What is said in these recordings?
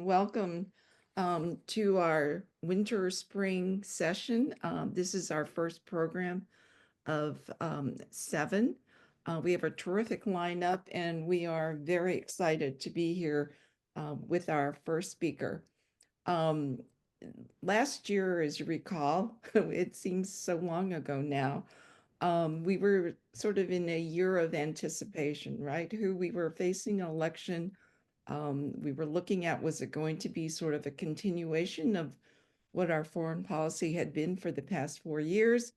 Welcome to our winter spring session. This is our first program of 7. We have a terrific lineup, and we are very excited to be here with our first speaker. Um, Last year, as you recall, it seems so long ago now, we were sort of in a year of anticipation, right? Who we were facing an election. We were looking at, was it going to be sort of a continuation of what our foreign policy had been for the past 4 years?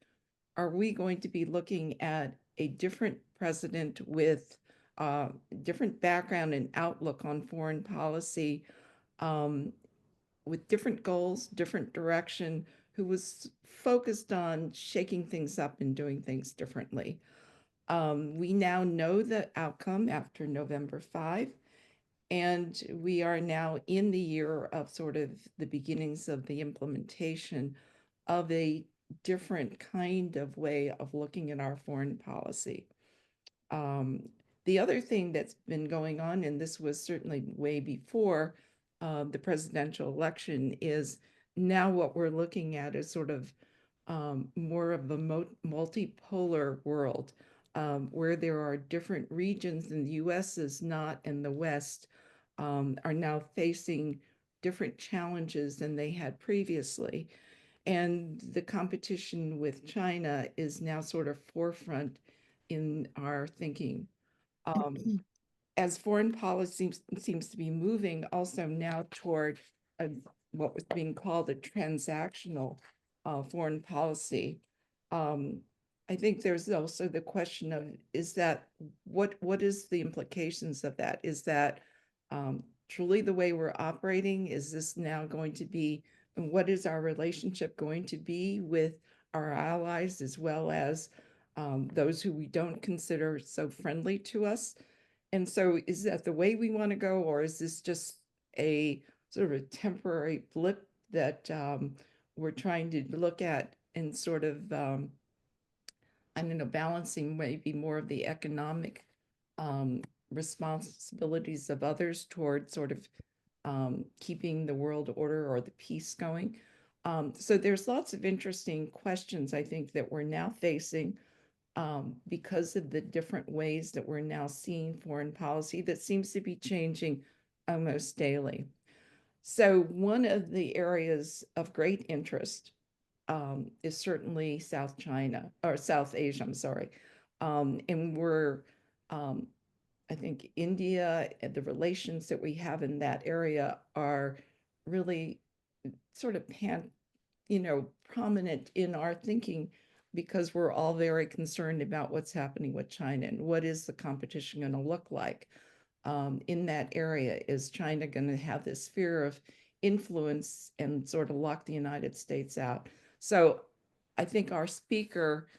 Are we going to be looking at a different president with different background and outlook on foreign policy, um, with different goals, different direction, who was focused on shaking things up and doing things differently? We now know the outcome after November 5. And we are now in the year of sort of the beginnings of the implementation of a different kind of way of looking at our foreign policy. Um, the other thing that's been going on, and this was certainly way before the presidential election, is now what we're looking at is sort of more of a multipolar world, where there are different regions, and the US is not, and the West are now facing different challenges than they had previously. And the competition with China is now sort of forefront in our thinking. Um, as foreign policy seems to be moving also now toward a, what was being called a transactional foreign policy. Um, I think there's also the question of, is that, what is the implications of that? Is that truly the way we're operating? Is this now going to be, and what is our relationship going to be with our allies, as well as those who we don't consider so friendly to us? And so is that the way we want to go, or is this just a sort of a temporary blip that we're trying to look at and sort of, I don't know, balancing maybe more of the economic responsibilities of others toward sort of keeping the world order or the peace going? So there's lots of interesting questions, I think, that we're now facing because of the different ways that we're now seeing foreign policy that seems to be changing almost daily. So one of the areas of great interest is certainly South China, or South Asia, I'm sorry. And we're, I think India and the relations that we have in that area are really sort of prominent in our thinking, because we're all very concerned about what's happening with China and what is the competition going to look like in that area. Is China going to have this fear of influence and sort of lock the United States out? So I think our speaker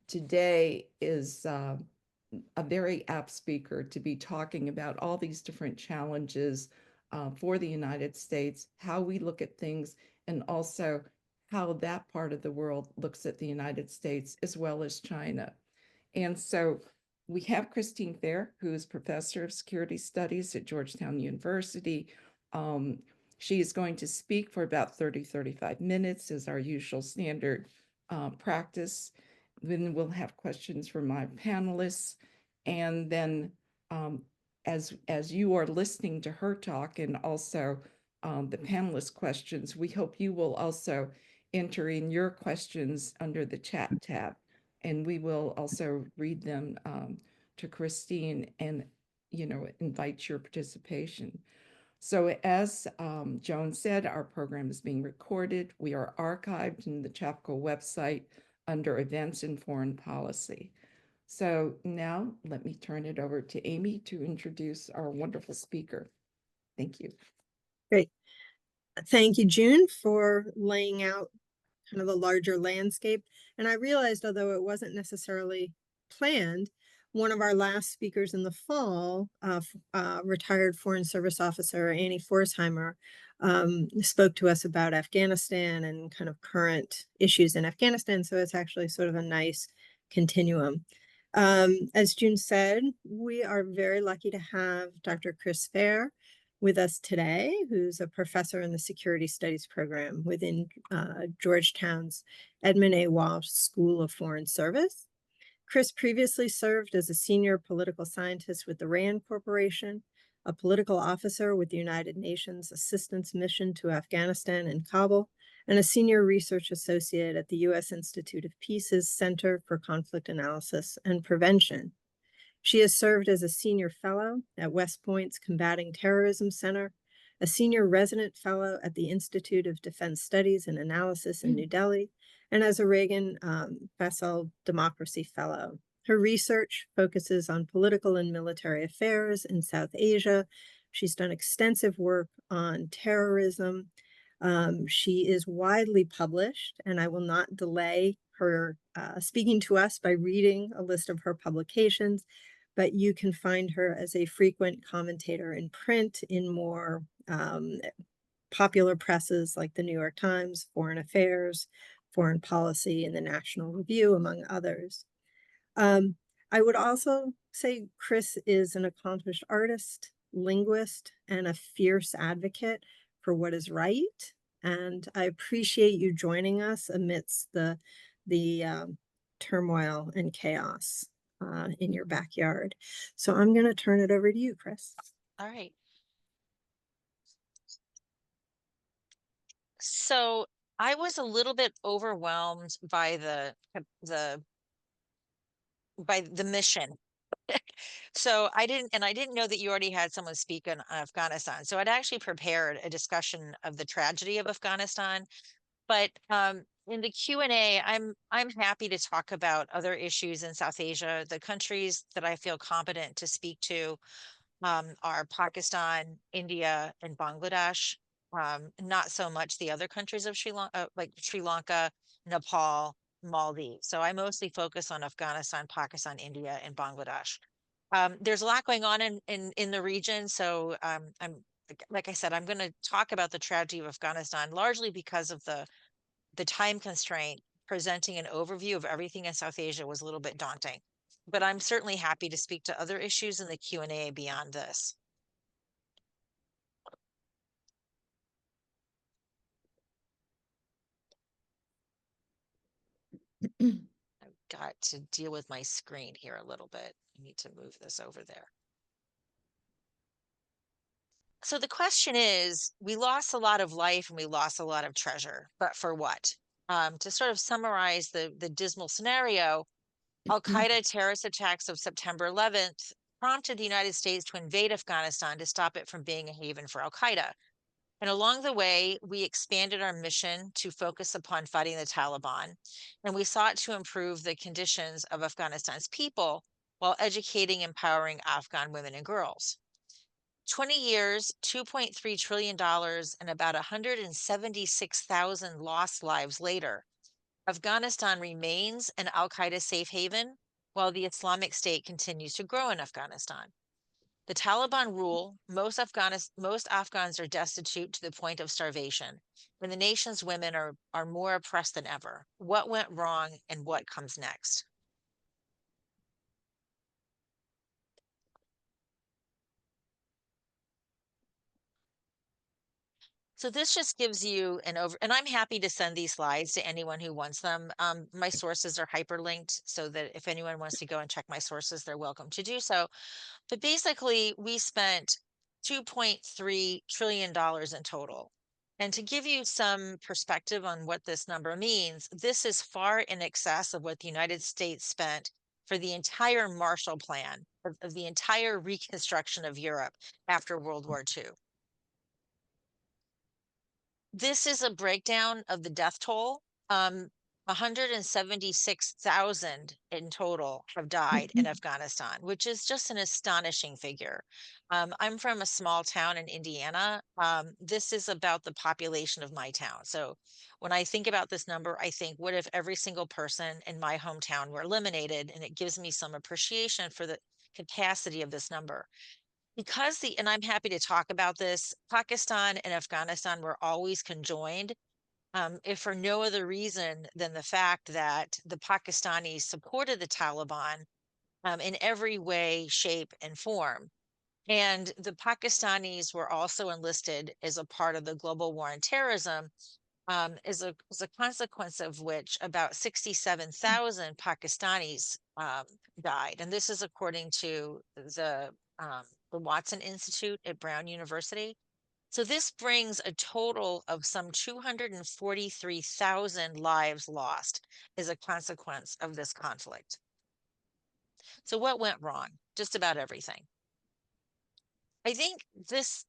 today is a very apt speaker to be talking about all these different challenges for the United States, how we look at things, and also how that part of the world looks at the United States as well as China. And so we have Christine Fair, who is professor of security studies at Georgetown University. Um, she is going to speak for about 35 minutes, as our usual standard practice. Then we'll have questions from my panelists. And then as you are listening to her talk, and also the panelist questions, we hope you will also enter in your questions under the chat tab, and we will also read them to Christine and, invite your participation. So as Joan said, our program is being recorded. We are archived in the Chappaqua website under Events and Foreign Policy. So now let me turn it over to Amy to introduce our wonderful speaker. Thank you. Great. Thank you, June, for laying out kind of the larger landscape. And I realized, although it wasn't necessarily planned, one of our last speakers in the fall, retired Foreign Service Officer Annie Forsheimer, spoke to us about Afghanistan and kind of current issues in Afghanistan. So it's actually sort of a nice continuum. As June said, we are very lucky to have Dr. Chris Fair, with us today, who's a professor in the Security Studies program within Georgetown's Edmund A. Walsh School of Foreign Service. Chris previously served as a senior political scientist with the RAND Corporation, a political officer with the United Nations Assistance Mission to Afghanistan in Kabul, and a senior research associate at the U.S. Institute of Peace's Center for Conflict Analysis and Prevention. She has served as a senior fellow at West Point's Combating Terrorism Center, a senior resident fellow at the Institute of Defense Studies and Analysis in New Delhi, and as a Reagan Faisal Democracy Fellow. Her research focuses on political and military affairs in South Asia. She's done extensive work on terrorism. She is widely published, and I will not delay her speaking to us by reading a list of her publications, but you can find her as a frequent commentator in print in more popular presses like the New York Times, Foreign Affairs, Foreign Policy, and the National Review, among others. I would also say Chris is an accomplished artist, linguist, and a fierce advocate for what is right. And I appreciate you joining us amidst the turmoil and chaos in your backyard. So I'm going to turn it over to you, Chris. All right. So I was a little bit overwhelmed by the mission. So I didn't know that you already had someone speak on Afghanistan. So I'd actually prepared a discussion of the tragedy of Afghanistan, but in the Q&A, I'm happy to talk about other issues in South Asia. The countries that I feel competent to speak to are Pakistan, India, and Bangladesh. Not so much the other countries of Sri Lanka, like Sri Lanka, Nepal, Maldives. So I mostly focus on Afghanistan, Pakistan, India, and Bangladesh. There's a lot going on in the region. So I'm like I said, I'm going to talk about the tragedy of Afghanistan largely because of the time constraint. Presenting an overview of everything in South Asia was a little bit daunting, but I'm certainly happy to speak to other issues in the Q&A beyond this. I've got to deal with my screen here a little bit. I need to move this over there. So the question is, we lost a lot of life and we lost a lot of treasure, but for what? To sort of summarize the dismal scenario, Al-Qaeda terrorist attacks of September 11th prompted the United States to invade Afghanistan to stop it from being a haven for Al-Qaeda. And along the way, we expanded our mission to focus upon fighting the Taliban, and we sought to improve the conditions of Afghanistan's people while educating, empowering Afghan women and girls. 20 years, $2.3 trillion, and about 176,000 lost lives later, Afghanistan remains an al-Qaeda safe haven while the Islamic State continues to grow in Afghanistan. The Taliban rule, most Afghans are destitute to the point of starvation, and the nation's women are more oppressed than ever. What went wrong and what comes next? So this just gives you an over, and I'm happy to send these slides to anyone who wants them. My sources are hyperlinked so that if anyone wants to go and check my sources, they're welcome to do so. But basically, we spent $2.3 trillion in total. And to give you some perspective on what this number means, this is far in excess of what the United States spent for the entire Marshall Plan, of the entire reconstruction of Europe after World War II. This is a breakdown of the death toll. 176,000 in total have died in Afghanistan, which is just an astonishing figure. I'm from a small town in Indiana. This is about the population of my town. So when I think about this number, I think, what if every single person in my hometown were eliminated? And it gives me some appreciation for the capacity of this number. And I'm happy to talk about this, Pakistan and Afghanistan were always conjoined, if for no other reason than the fact that the Pakistanis supported the Taliban in every way, shape, and form. And the Pakistanis were also enlisted as a part of the global war on terrorism, as a consequence of which about 67,000 Pakistanis died. And this is according to the Watson Institute at Brown University. So this brings a total of some 243,000 lives lost as a consequence of this conflict. So what went wrong? Just about everything. I think this,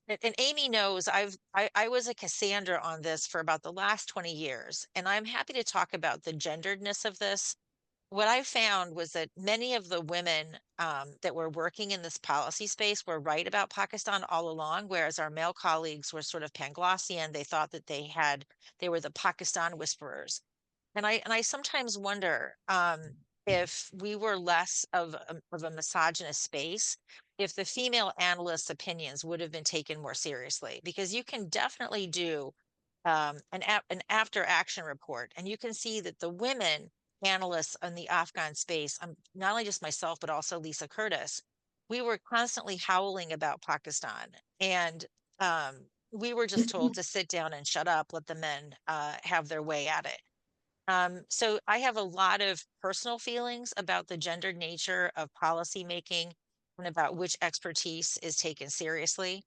and Amy knows I was a Cassandra on this for about the last 20 years, and I'm happy to talk about the genderedness of this. What I found was that many of the women that were working in this policy space were right about Pakistan all along, whereas our male colleagues were sort of Panglossian. They thought that they were the Pakistan whisperers. And I sometimes wonder if we were less of a misogynist space, if the female analysts' opinions would have been taken more seriously, because you can definitely do an after action report, and you can see that the women analysts in the Afghan space, not only just myself, but also Lisa Curtis, we were constantly howling about Pakistan. And we were just told to sit down and shut up, let the men have their way at it. So I have a lot of personal feelings about the gendered nature of policy making and about which expertise is taken seriously.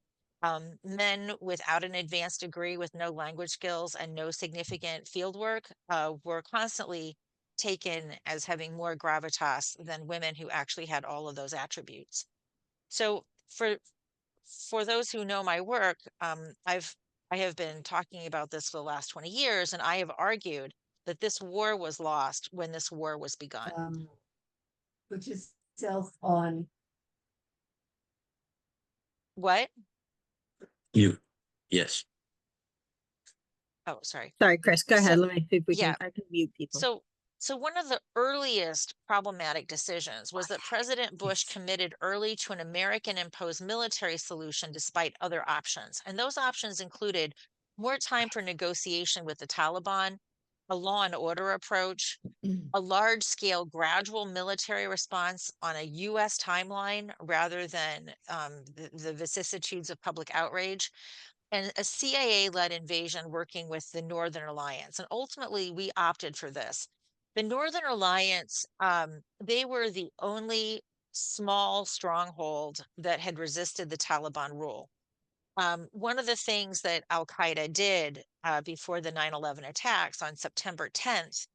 Men without an advanced degree, with no language skills and no significant field work, were constantly taken as having more gravitas than women who actually had all of those attributes. So for those who know my work, I have been talking about this for the last 20 years, and I have argued that this war was lost when this war was begun. Put yourself on. What? You, yes. Oh, sorry. Sorry, Chris, go So- ahead. Let me see if we yeah. can, I can mute people. So one of the earliest problematic decisions was that President Bush committed early to an American imposed military solution despite other options. And those options included more time for negotiation with the Taliban, a law and order approach, a large scale gradual military response on a US timeline rather than the vicissitudes of public outrage, and a CIA-led invasion working with the Northern Alliance. And ultimately, we opted for this. The Northern Alliance, they were the only small stronghold that had resisted the Taliban rule. One of the things that Al-Qaeda did before the 9/11 attacks on September 10th,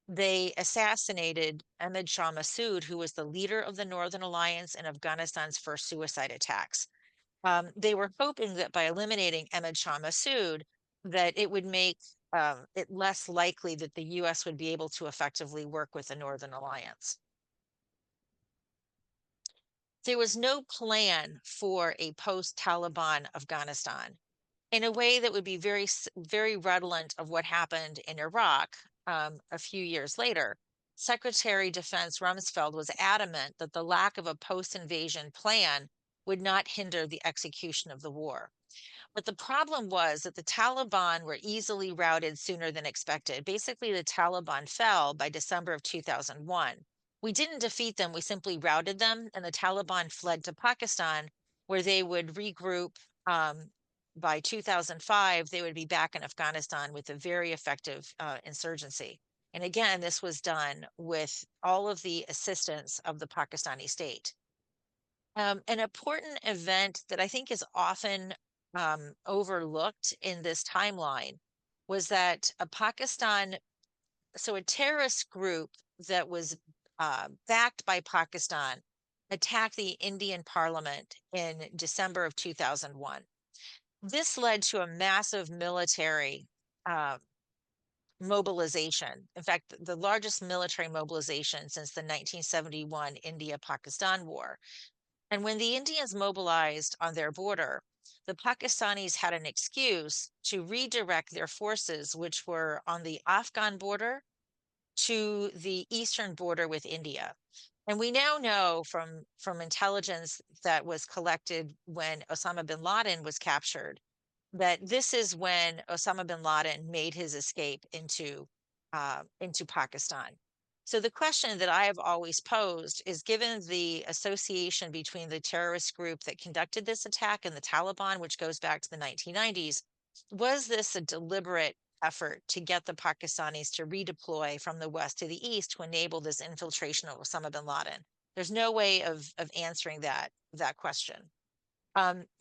they assassinated Ahmed Shah Massoud, who was the leader of the Northern Alliance in Afghanistan's first suicide attacks. They were hoping that by eliminating Ahmed Shah Massoud, that it would make it less likely that the US would be able to effectively work with the Northern Alliance. There was no plan for a post-Taliban Afghanistan in a way that would be very redolent of what happened in Iraq a few years later. Secretary Defense Rumsfeld was adamant that the lack of a post-invasion plan would not hinder the execution of the war. But the problem was that the Taliban were easily routed sooner than expected. Basically, the Taliban fell by December of 2001. We didn't defeat them, we simply routed them, and the Taliban fled to Pakistan, where they would regroup. By 2005, they would be back in Afghanistan with a very effective insurgency. And again, this was done with all of the assistance of the Pakistani state. An important event that I think is often overlooked in this timeline was that a terrorist group that was backed by Pakistan attacked the Indian parliament in December of 2001. This led to a massive military mobilization. In fact, the largest military mobilization since the 1971 India-Pakistan War. And when the Indians mobilized on their border, the Pakistanis had an excuse to redirect their forces, which were on the Afghan border, to the eastern border with India. And we now know from intelligence that was collected when Osama bin Laden was captured, that this is when Osama bin Laden made his escape into Pakistan. So the question that I have always posed is, given the association between the terrorist group that conducted this attack and the Taliban, which goes back to the 1990s, was this a deliberate effort to get the Pakistanis to redeploy from the west to the east to enable this infiltration of Osama bin Laden? There's no way of answering that question.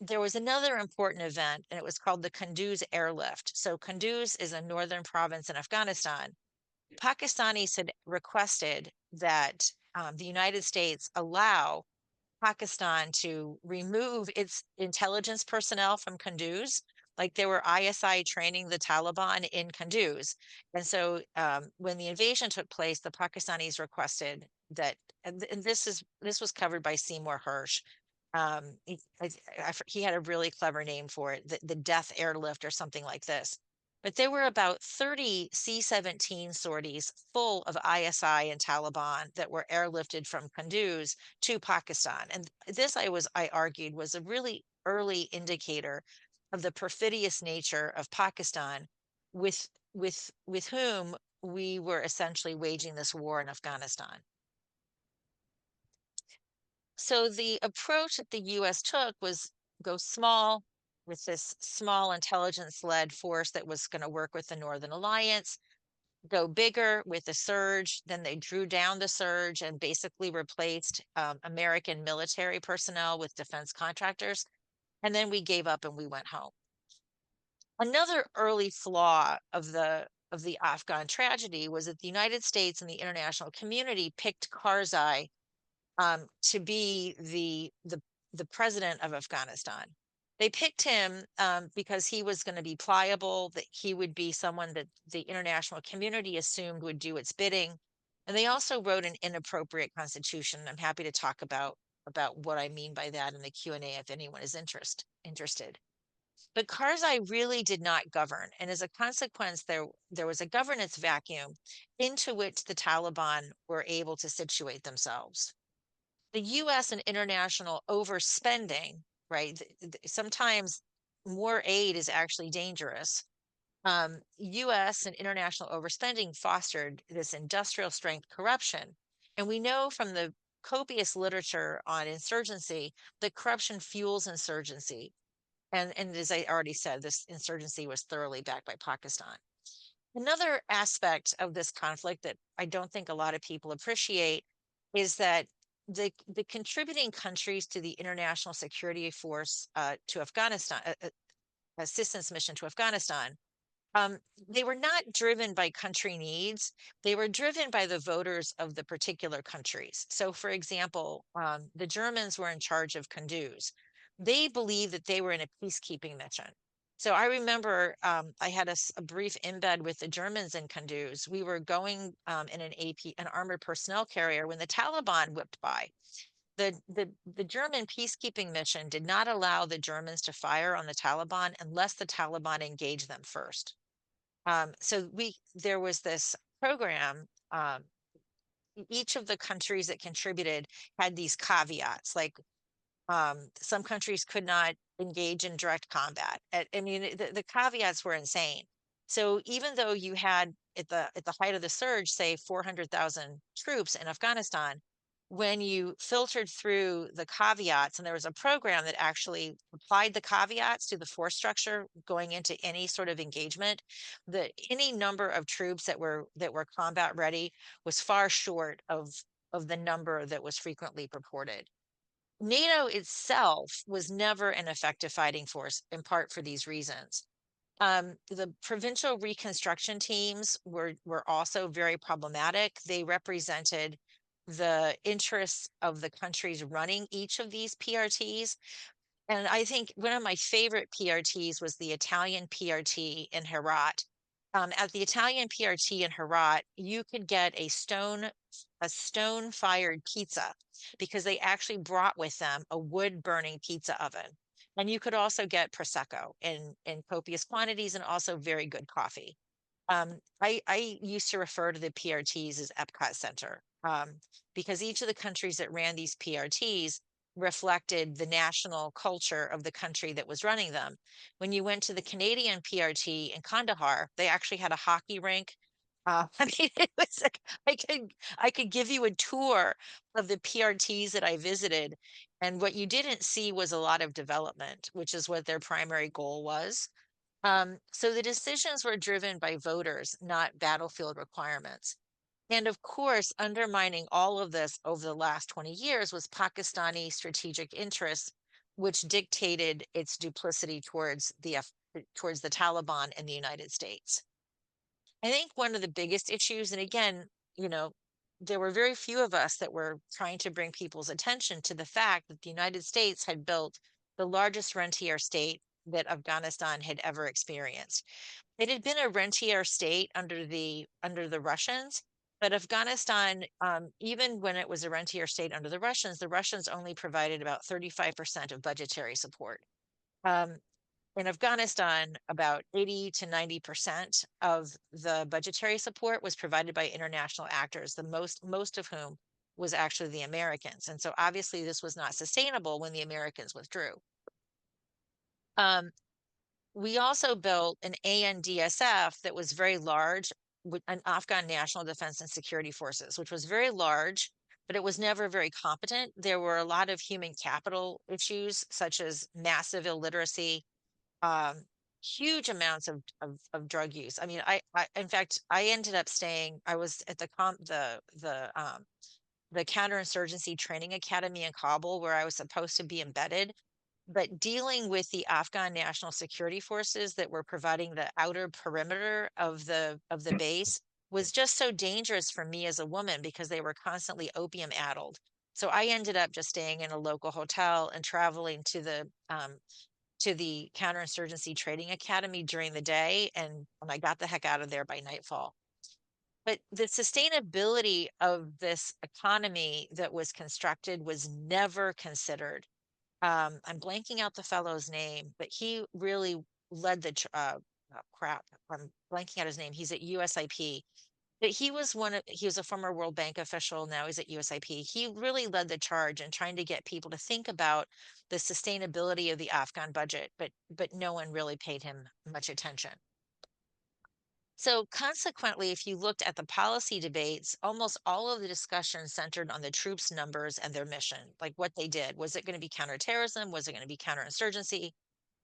There was another important event, and it was called the Kunduz airlift. So Kunduz is a northern province in Afghanistan. Pakistanis had requested that the United States allow Pakistan to remove its intelligence personnel from Kunduz. Like, there were ISI training the Taliban in Kunduz. And so when the invasion took place, the Pakistanis requested that, and this was covered by Seymour Hersh. He had a really clever name for it, the death airlift or something like this. But there were about 30 C-17 sorties full of ISI and Taliban that were airlifted from Kunduz to Pakistan. And this, I argued, was a really early indicator of the perfidious nature of Pakistan, with whom we were essentially waging this war in Afghanistan. So the approach that the US took was go small with this small intelligence-led force that was going to work with the Northern Alliance, go bigger with the surge. Then they drew down the surge and basically replaced American military personnel with defense contractors. And then we gave up and we went home. Another early flaw of the Afghan tragedy was that the United States and the international community picked Karzai to be the president of Afghanistan. They picked him because he was going to be pliable, that he would be someone that the international community assumed would do its bidding. And they also wrote an inappropriate constitution. I'm happy to talk about what I mean by that in the Q&A if anyone is interested. But Karzai really did not govern. And as a consequence, there was a governance vacuum into which the Taliban were able to situate themselves. The US and international overspending, right? Sometimes more aid is actually dangerous. US and international overspending fostered this industrial strength corruption. And we know from the copious literature on insurgency that corruption fuels insurgency. And as I already said, this insurgency was thoroughly backed by Pakistan. Another aspect of this conflict that I don't think a lot of people appreciate is that the contributing countries to the international security force to Afghanistan, assistance mission to Afghanistan, they were not driven by country needs. They were driven by the voters of the particular countries. So, for example, the Germans were in charge of Kunduz. They believed that they were in a peacekeeping mission. So I remember I had a brief embed with the Germans in Kunduz. We were going in an armored personnel carrier when the Taliban whipped by. The German peacekeeping mission did not allow the Germans to fire on the Taliban unless the Taliban engaged them first. So there was this program. Each of the countries that contributed had these caveats, like some countries could not engage in direct combat. I mean, the caveats were insane. So even though you had at the height of the surge, say 400,000 troops in Afghanistan, when you filtered through the caveats, and there was a program that actually applied the caveats to the force structure going into any sort of engagement, that any number of troops that were combat ready was far short of the number that was frequently purported. NATO itself was never an effective fighting force, in part for these reasons. The provincial reconstruction teams were also very problematic. They represented the interests of the countries running each of these PRTs. And I think one of my favorite PRTs was the Italian PRT in Herat. At the Italian PRT in Herat, you could get a stone-fired pizza because they actually brought with them a wood-burning pizza oven. And you could also get Prosecco in copious quantities and also very good coffee. I used to refer to the PRTs as Epcot Center because each of the countries that ran these PRTs reflected the national culture of the country that was running them. When you went to the Canadian PRT in Kandahar, they actually had a hockey rink I mean, it was like I could give you a tour of the PRTs that I visited, and what you didn't see was a lot of development, which is what their primary goal was. So the decisions were driven by voters, not battlefield requirements. And of course, undermining all of this over the last 20 years was Pakistani strategic interests, which dictated its duplicity towards the Taliban and the United States. I think one of the biggest issues, and again, you know, there were very few of us that were trying to bring people's attention to the fact that the United States had built the largest rentier state that Afghanistan had ever experienced. It had been a rentier state under the Russians, but Afghanistan, even when it was a rentier state under the Russians only provided about 35% of budgetary support. Um, in Afghanistan, about 80 to 90% of the budgetary support was provided by international actors, the most of whom was actually the Americans. And so obviously this was not sustainable when the Americans withdrew. Um, we also built an ANDSF that was very large, an Afghan National Defense and Security Forces, which was very large, but it was never very competent. There were a lot of human capital issues, such as massive illiteracy, um, huge amounts of drug use. I mean, I in fact, I ended up staying. I was at the counterinsurgency training academy in Kabul, where I was supposed to be embedded. But dealing with the Afghan National Security Forces that were providing the outer perimeter of the base was just so dangerous for me as a woman because they were constantly opium addled. So I ended up just staying in a local hotel and traveling to the counterinsurgency training academy during the day, and I got the heck out of there by nightfall. But the sustainability of this economy that was constructed was never considered. I'm blanking out the fellow's name, but he really led crap. I'm blanking out his name. He's at USIP. But he was a former World Bank official. Now he's at USIP. He really led the charge in trying to get people to think about the sustainability of the Afghan budget, but no one really paid him much attention. So consequently, if you looked at the policy debates, almost all of the discussion centered on the troops' numbers and their mission, like what they did. Was it going to be counterterrorism? Was it going to be counterinsurgency?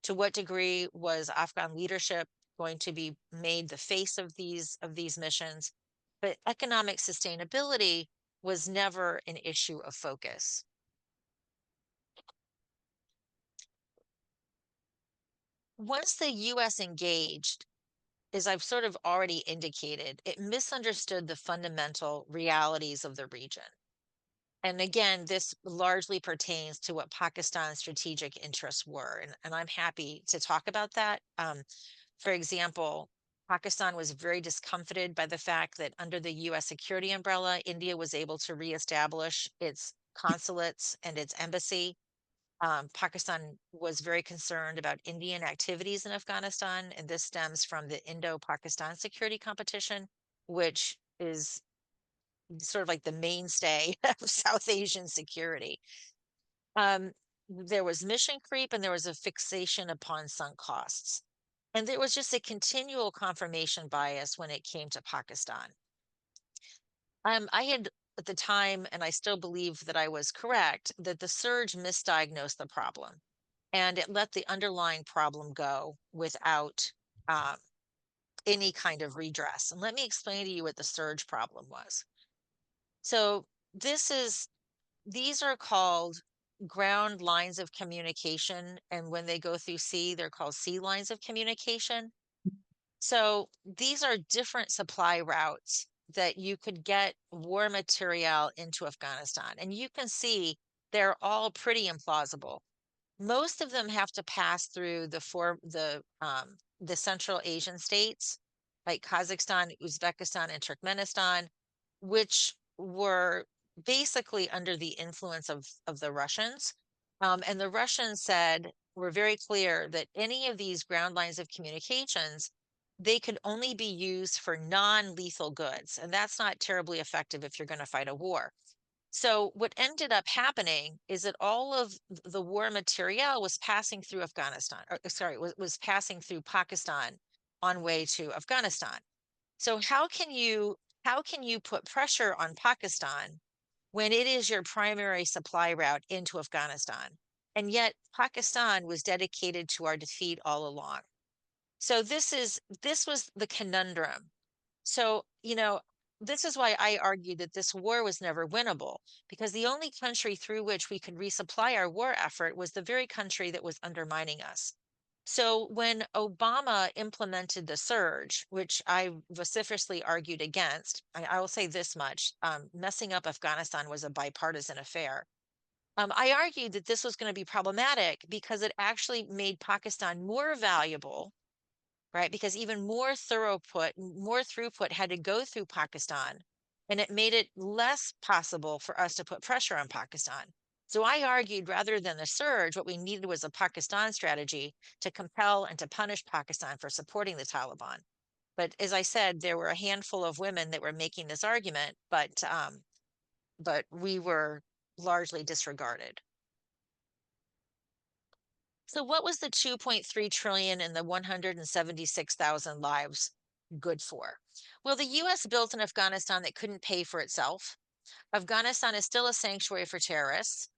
To what degree was Afghan leadership going to be made the face of these missions? But economic sustainability was never an issue of focus. Once the US engaged, as I've sort of already indicated, it misunderstood the fundamental realities of the region. And again, this largely pertains to what Pakistan's strategic interests were. And I'm happy to talk about that. For example, Pakistan was very discomfited by the fact that under the US security umbrella, India was able to reestablish its consulates and its embassy. Pakistan was very concerned about Indian activities in Afghanistan, and this stems from the Indo-Pakistan security competition, which is sort of like the mainstay of South Asian security. There was mission creep and there was a fixation upon sunk costs. And there was just a continual confirmation bias when it came to Pakistan. I had at the time, and I still believe that I was correct, that the surge misdiagnosed the problem and it let the underlying problem go without any kind of redress. And let me explain to you what the surge problem was. So these are called ground lines of communication. And when they go through sea, they're called sea lines of communication. So these are different supply routes that you could get war material into Afghanistan. And you can see they're all pretty implausible. Most of them have to pass through the Central Asian states like Kazakhstan, Uzbekistan, and Turkmenistan, which were basically under the influence of the Russians. And the Russians were very clear that any of these ground lines of communications, they could only be used for non-lethal goods. And that's not terribly effective if you're going to fight a war. So what ended up happening is that all of the war material was passing through Afghanistan, or sorry, was passing through Pakistan on way to Afghanistan. So how can you put pressure on Pakistan when it is your primary supply route into Afghanistan? And yet Pakistan was dedicated to our defeat all along. So this was the conundrum. So, this is why I argued that this war was never winnable, because the only country through which we could resupply our war effort was the very country that was undermining us. So when Obama implemented the surge, which I vociferously argued against, I will say this much, messing up Afghanistan was a bipartisan affair. I argued that this was going to be problematic because it actually made Pakistan more valuable, right? Because even more throughput had to go through Pakistan, and it made it less possible for us to put pressure on Pakistan. So I argued rather than the surge, what we needed was a Pakistan strategy to compel and to punish Pakistan for supporting the Taliban. But as I said, there were a handful of women that were making this argument, but we were largely disregarded. So what was the 2.3 trillion and the 176,000 lives good for? Well, the US built an Afghanistan that couldn't pay for itself. Afghanistan is still a sanctuary for terrorists.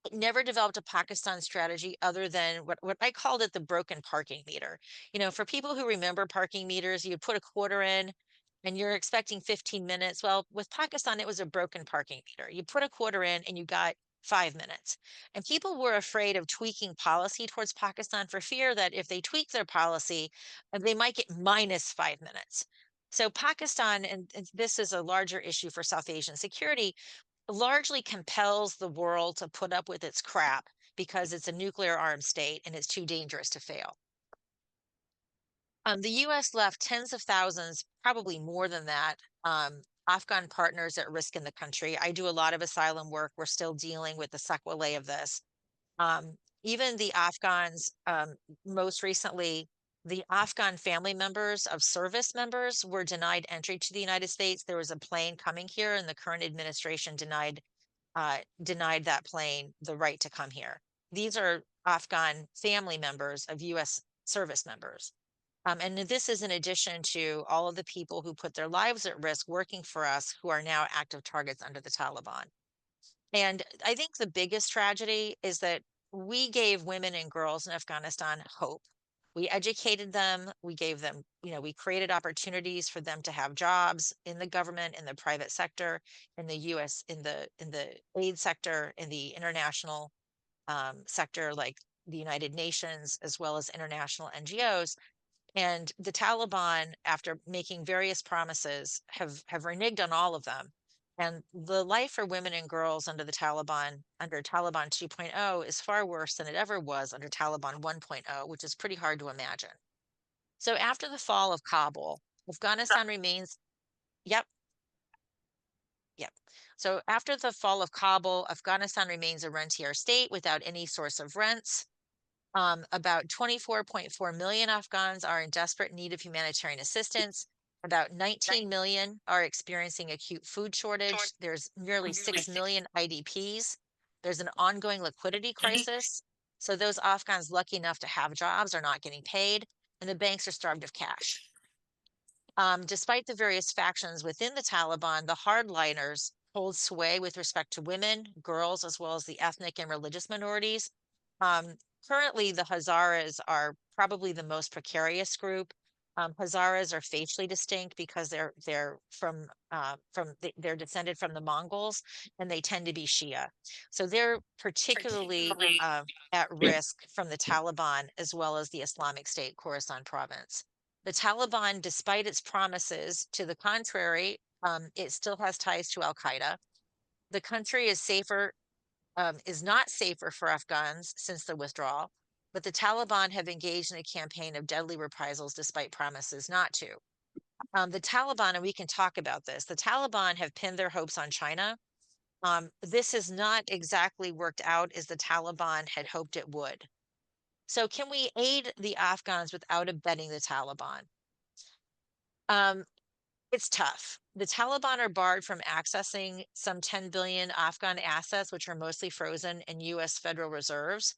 It never developed a Pakistan strategy other than what I called it the broken parking meter. For people who remember parking meters, you put a quarter in and you're expecting 15 minutes. Well, with Pakistan, it was a broken parking meter. You put a quarter in and you got 5 minutes. And people were afraid of tweaking policy towards Pakistan for fear that if they tweak their policy, they might get minus 5 minutes. So Pakistan, and this is a larger issue for South Asian security, largely compels the world to put up with its crap because it's a nuclear armed state and it's too dangerous to fail. The US left tens of thousands, probably more than that, Afghan partners at risk in the country. I do a lot of asylum work. We're still dealing with the sequelae of this. Even the Afghans, most recently, the Afghan family members of service members were denied entry to the United States. There was a plane coming here, and the current administration denied that plane the right to come here. These are Afghan family members of US service members. And this is in addition to all of the people who put their lives at risk working for us who are now active targets under the Taliban. And I think the biggest tragedy is that we gave women and girls in Afghanistan hope. We educated them, we gave them, we created opportunities for them to have jobs in the government, in the private sector, in the US, in the aid sector, in the international sector like the United Nations, as well as international NGOs. And the Taliban, after making various promises, have reneged on all of them. And the life for women and girls under Taliban 2.0 is far worse than it ever was under Taliban 1.0, which is pretty hard to imagine. So after the fall of Kabul, Afghanistan remains, yep, yep. So after the fall of Kabul, Afghanistan remains a rentier state without any source of rents. About 24.4 million Afghans are in desperate need of humanitarian assistance. About 19 million are experiencing acute food shortage. There's nearly 6 million IDPs. There's an ongoing liquidity crisis. So those Afghans lucky enough to have jobs are not getting paid, and the banks are starved of cash. Despite the various factions within the Taliban, the hardliners hold sway with respect to women, girls, as well as the ethnic and religious minorities. Currently, the Hazaras are probably the most precarious group. Hazaras are facially distinct because they're they're descended from the Mongols, and they tend to be Shia. So they're particularly at risk from the Taliban as well as the Islamic State Khorasan province. The Taliban, despite its promises to the contrary, it still has ties to Al Qaeda. The country is not safer for Afghans since the withdrawal, but the Taliban have engaged in a campaign of deadly reprisals despite promises not to. The Taliban, and we can talk about this, the Taliban have pinned their hopes on China. This has not exactly worked out as the Taliban had hoped it would. So can we aid the Afghans without abetting the Taliban? It's tough. The Taliban are barred from accessing some 10 billion Afghan assets, which are mostly frozen in US federal reserves.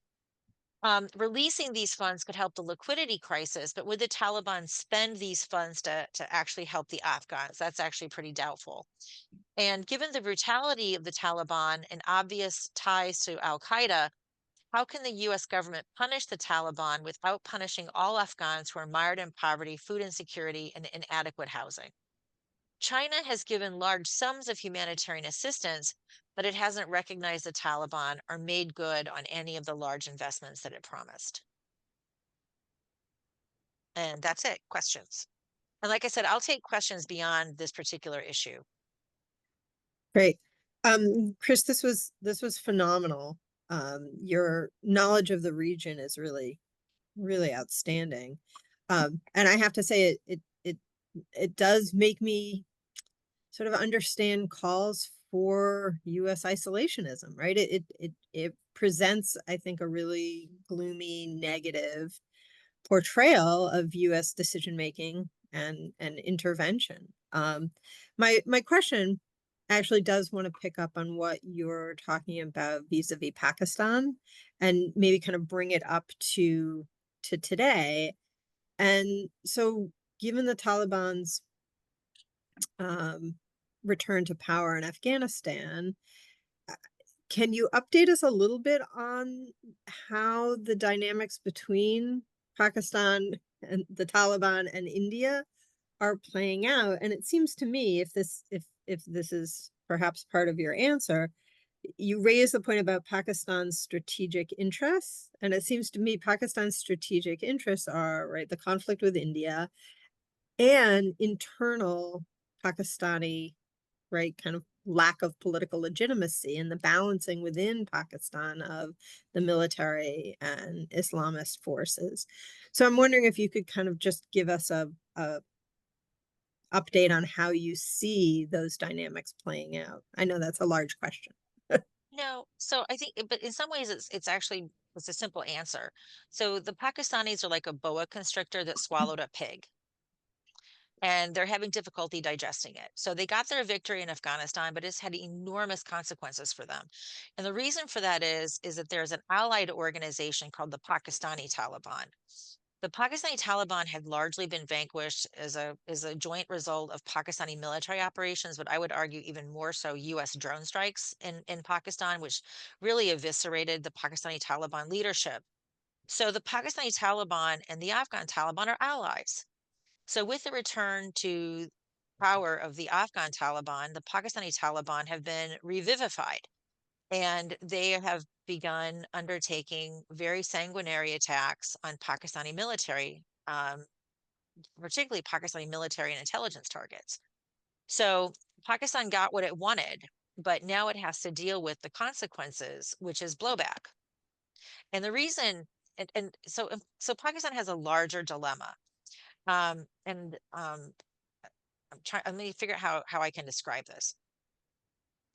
Releasing these funds could help the liquidity crisis, but would the Taliban spend these funds to actually help the Afghans? That's actually pretty doubtful. And given the brutality of the Taliban and obvious ties to Al Qaeda, how can the US government punish the Taliban without punishing all Afghans who are mired in poverty, food insecurity, and inadequate housing? China has given large sums of humanitarian assistance, but it hasn't recognized the Taliban or made good on any of the large investments that it promised. And that's it. Questions. And like I said, I'll take questions beyond this particular issue. Great. Chris, this was phenomenal. Your knowledge of the region is really, really outstanding. And I have to say it does make me sort of understand calls for US isolationism, right? It presents, I think, a really gloomy, negative portrayal of US decision making and intervention. My question actually does want to pick up on what you're talking about vis-a-vis Pakistan and maybe kind of bring it up to today. And so given the Taliban's return to power in Afghanistan, can you update us a little bit on how the dynamics between Pakistan and the Taliban and India are playing out? And it seems to me, if this is perhaps part of your answer, you raised the point about Pakistan's strategic interests, and it seems to me Pakistan's strategic interests are, right, the conflict with India and internal Pakistani, right, kind of lack of political legitimacy and the balancing within Pakistan of the military and Islamist forces. So I'm wondering if you could kind of just give us a update on how you see those dynamics playing out. I know that's a large question. No, so I think, but in some ways, it's a simple answer. So the Pakistanis are like a boa constrictor that swallowed a pig, and they're having difficulty digesting it. So they got their victory in Afghanistan, but it's had enormous consequences for them. And the reason for that is that there's an allied organization called the Pakistani Taliban. The Pakistani Taliban had largely been vanquished as a joint result of Pakistani military operations, but I would argue even more so US drone strikes in Pakistan, which really eviscerated the Pakistani Taliban leadership. So the Pakistani Taliban and the Afghan Taliban are allies. So with the return to power of the Afghan Taliban, the Pakistani Taliban have been revivified, and they have begun undertaking very sanguinary attacks on Pakistani military, particularly Pakistani military and intelligence targets. So Pakistan got what it wanted, but now it has to deal with the consequences, which is blowback. And the reason, so Pakistan has a larger dilemma. I'm trying, let me figure out how I can describe this.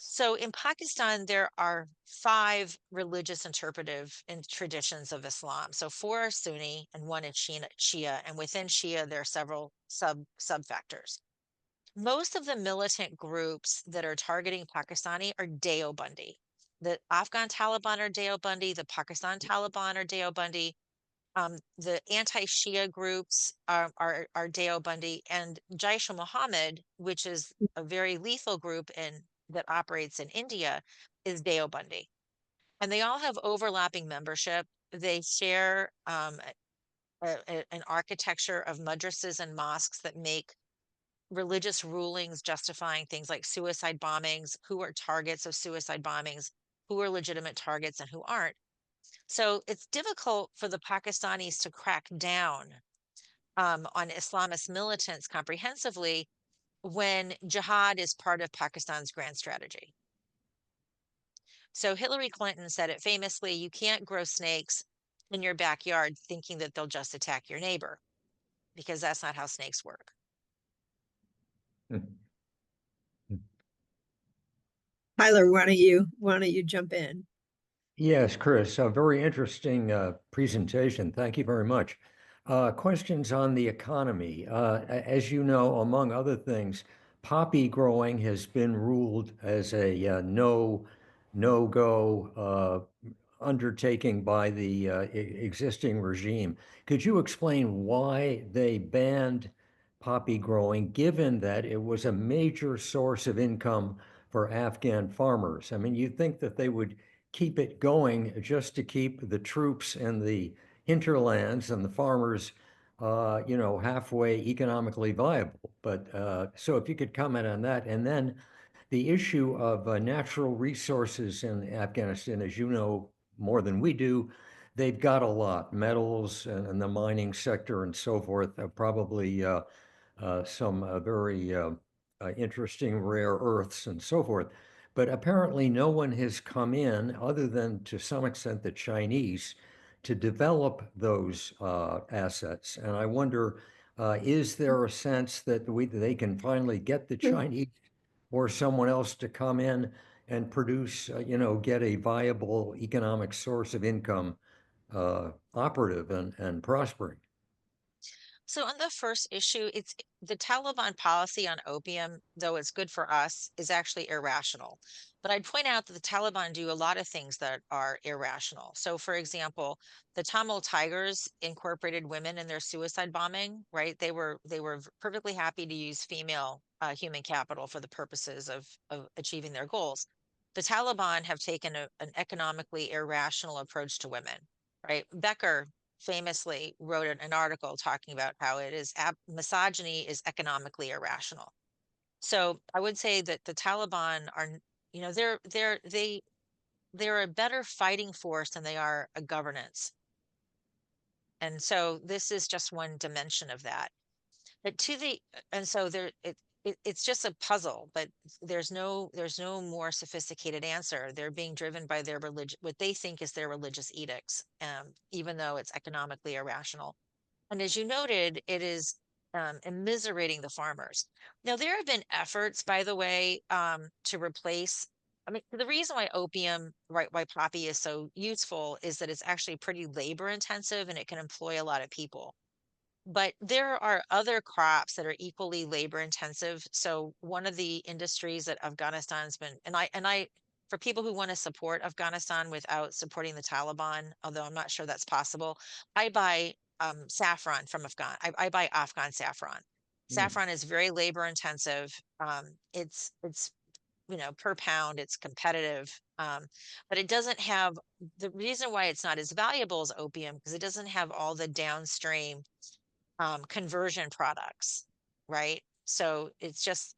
So in Pakistan, there are 5 religious interpretive and traditions of Islam. So 4 are Sunni and 1 is Shia, and within Shia, there are several sub factors. Most of the militant groups that are targeting Pakistani are Deobandi. The Afghan Taliban are Deobandi, the Pakistan Taliban are Deobandi, the anti-Shia groups are Deobandi, and Jaish-e-Mohammed, which is a very lethal group that operates in India, is Deobandi. And they all have overlapping membership. They share an architecture of madrasas and mosques that make religious rulings justifying things like suicide bombings, who are targets of suicide bombings, who are legitimate targets and who aren't. So it's difficult for the Pakistanis to crack down on Islamist militants comprehensively when jihad is part of Pakistan's grand strategy. So Hillary Clinton said it famously, you can't grow snakes in your backyard thinking that they'll just attack your neighbor, because that's not how snakes work. Tyler, why don't you jump in? Yes, Chris, a very interesting presentation. Thank you very much. Questions on the economy. As you know, among other things, poppy growing has been ruled as a no-go undertaking by the existing regime. Could you explain why they banned poppy growing, given that it was a major source of income for Afghan farmers? I mean, you'd think that they would keep it going just to keep the troops in the hinterlands and the farmers, halfway economically viable. But so if you could comment on that. And then the issue of natural resources in Afghanistan, as you know more than we do, they've got a lot, metals and the mining sector and so forth, probably some very interesting rare earths and so forth. But apparently no one has come in, other than to some extent the Chinese, to develop those assets. And I wonder, is there a sense that they can finally get the Chinese or someone else to come in and produce, get a viable economic source of income, operative and prospering? So on the first issue, it's the Taliban policy on opium, though it's good for us, is actually irrational. But I'd point out that the Taliban do a lot of things that are irrational. So for example, the Tamil Tigers incorporated women in their suicide bombing, right? They were perfectly happy to use female human capital for the purposes of achieving their goals. The Taliban have taken an economically irrational approach to women, right? Becker famously wrote an article talking about how it is misogyny is economically irrational. So I would say that the Taliban are, they're a better fighting force than they are a governance. And so this is just one dimension of that. But and so it's just a puzzle, but there's no more sophisticated answer. They're being driven by their religion, what they think is their religious edicts, even though it's economically irrational. And as you noted, it is immiserating the farmers. Now, there have been efforts, by the way, to replace. I mean, the reason why opium, right, why poppy is so useful is that it's actually pretty labor intensive and it can employ a lot of people. But there are other crops that are equally labor intensive. So one of the industries that Afghanistan's been, for people who want to support Afghanistan without supporting the Taliban, although I'm not sure that's possible, I buy saffron from Afghan. I buy Afghan saffron. Saffron is very labor intensive. It's per pound, it's competitive, but it doesn't have the reason why it's not as valuable as opium because it doesn't have all the downstream conversion products, right? So it's just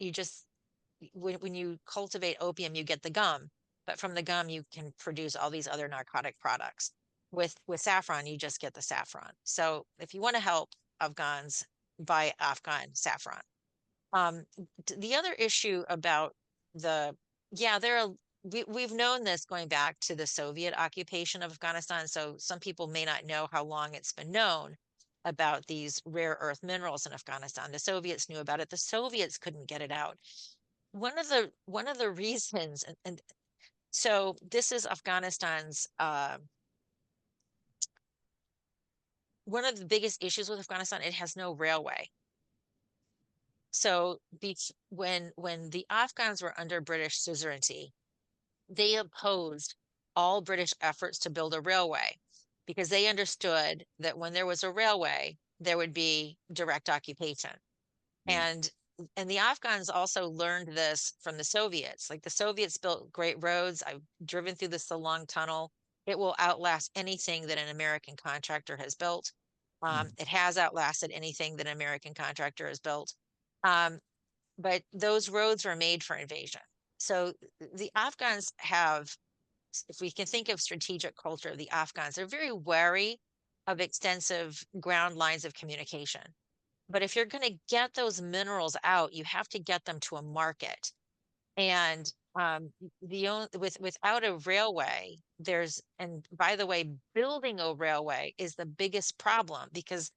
when you cultivate opium, you get the gum, but from the gum you can produce all these other narcotic products. With saffron, you just get the saffron. So if you want to help Afghans, buy Afghan saffron. The other issue about the yeah, we've known this going back to the Soviet occupation of Afghanistan. So some people may not know how long it's been known about these rare earth minerals in Afghanistan. The Soviets knew about it. The Soviets couldn't get it out. One of the reasons, and so this is Afghanistan's one of the biggest issues with Afghanistan. It has no railway. So when the Afghans were under British suzerainty, they opposed all British efforts to build a railway because they understood that when there was a railway, there would be direct occupation. And the Afghans also learned this from the Soviets. Like the Soviets built great roads. I've driven through the Salong Tunnel. It will outlast anything that an American contractor has built. It has outlasted anything that an American contractor has built. But those roads were made for invasion. So the Afghans have, if we can think of strategic culture of the Afghans, they're very wary of extensive ground lines of communication. But if you're going to get those minerals out, you have to get them to a market. And without a railway, and by the way, building a railway is the biggest problem because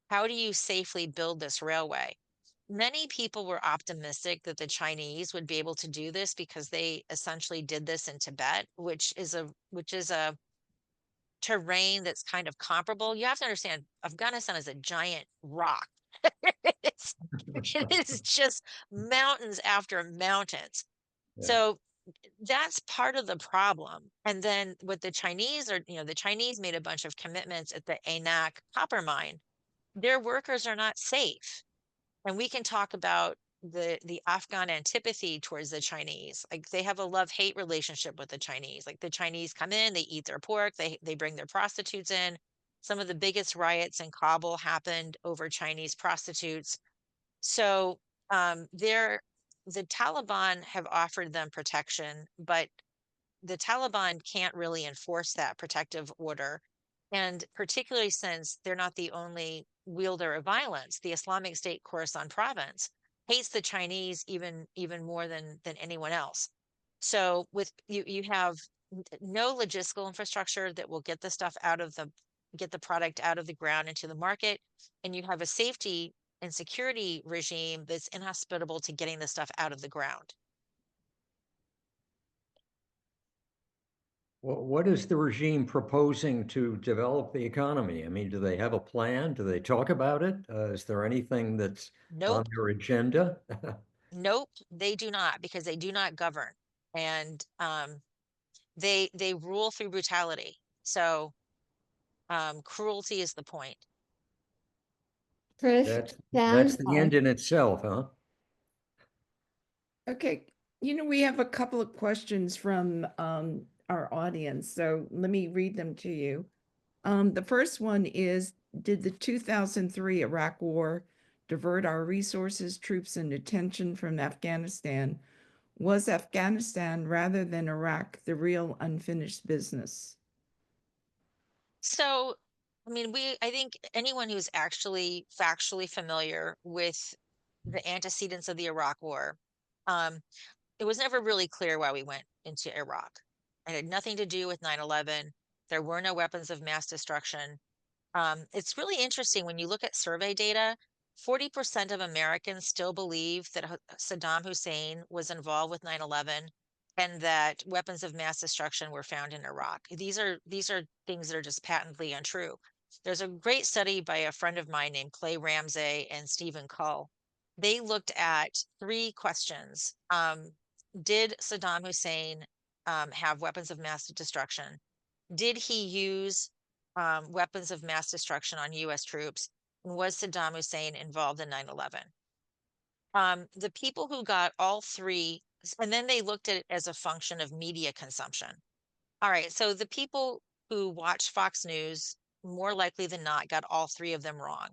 how do you safely build this railway? Many people were optimistic that the Chinese would be able to do this because they essentially did this in Tibet, which is a terrain that's kind of comparable. You have to understand, Afghanistan is a giant rock. It is just mountains after mountains. Yeah. So that's part of the problem. And then what the Chinese are, the Chinese made a bunch of commitments at the ANAC copper mine. Their workers are not safe. And we can talk about the Afghan antipathy towards the Chinese. Like they have a love-hate relationship with the Chinese. Like the Chinese come in, they eat their pork, they bring their prostitutes in. Some of the biggest riots in Kabul happened over Chinese prostitutes. So the Taliban have offered them protection, but the Taliban can't really enforce that protective order. And particularly since they're not the only wielder of violence, the Islamic State Khorasan province hates the Chinese even more than anyone else. So with you have no logistical infrastructure that will get the stuff get the product out of the ground into the market, and you have a safety and security regime that's inhospitable to getting the stuff out of the ground. What is the regime proposing to develop the economy? I mean, do they have a plan? Do they talk about it? Is there anything that's on Nope. their agenda? Nope, they do not, because they do not govern, and they rule through brutality. So cruelty is the point. Trish, That's sounds the like end in itself, huh? Okay, we have a couple of questions from our audience, so let me read them to you. The first one is, did the 2003 Iraq War divert our resources, troops, and attention from Afghanistan? Was Afghanistan, rather than Iraq, the real unfinished business? So, I mean, I think anyone who's actually factually familiar with the antecedents of the Iraq War, um, it was never really clear why we went into Iraq. It had nothing to do with 9/11. There were no weapons of mass destruction. It's really interesting when you look at survey data, 40% of Americans still believe that Saddam Hussein was involved with 9/11 and that weapons of mass destruction were found in Iraq. These are things that are just patently untrue. There's a great study by a friend of mine named Clay Ramsey and Stephen Cull. They looked at three questions. Did Saddam Hussein have weapons of mass destruction? Did he use weapons of mass destruction on US troops? And was Saddam Hussein involved in 9/11? The people who got all three, and then they looked at it as a function of media consumption. All right, so the people who watch Fox News, more likely than not, got all three of them wrong.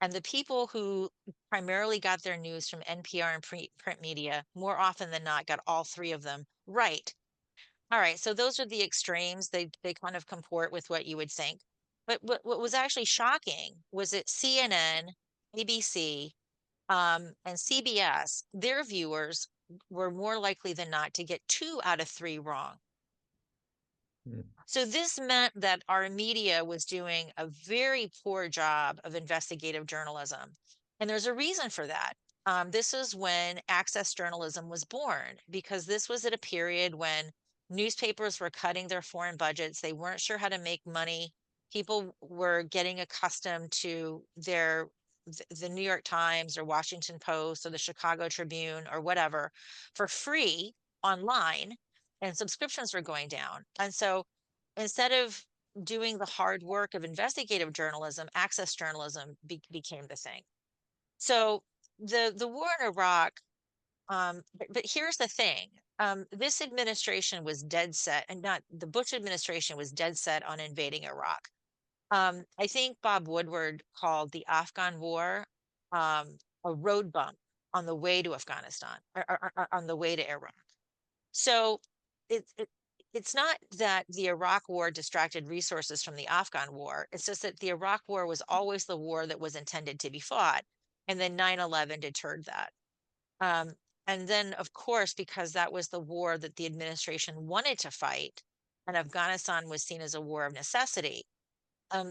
And the people who primarily got their news from NPR and print media, more often than not, got all three of them right. All right, so those are the extremes. They kind of comport with what you would think. But what was actually shocking was that CNN, ABC, and CBS, their viewers were more likely than not to get 2 out of 3 wrong. Hmm. So this meant that our media was doing a very poor job of investigative journalism. And there's a reason for that. This is when access journalism was born, because this was at a period when newspapers were cutting their foreign budgets. They weren't sure how to make money. People were getting accustomed to the New York Times or Washington Post or the Chicago Tribune or whatever for free online, and subscriptions were going down. And so instead of doing the hard work of investigative journalism, access journalism became the thing. So the war in Iraq, but here's the thing. This administration was dead set, and not the Bush administration was dead set on invading Iraq. I think Bob Woodward called the Afghan war a road bump on the way to Afghanistan, or on the way to Iraq. So it, it it's not that the Iraq war distracted resources from the Afghan war. It's just that the Iraq war was always the war that was intended to be fought. And then 9/11 deterred that. Um, and then, of course, because that was the war that the administration wanted to fight, and Afghanistan was seen as a war of necessity,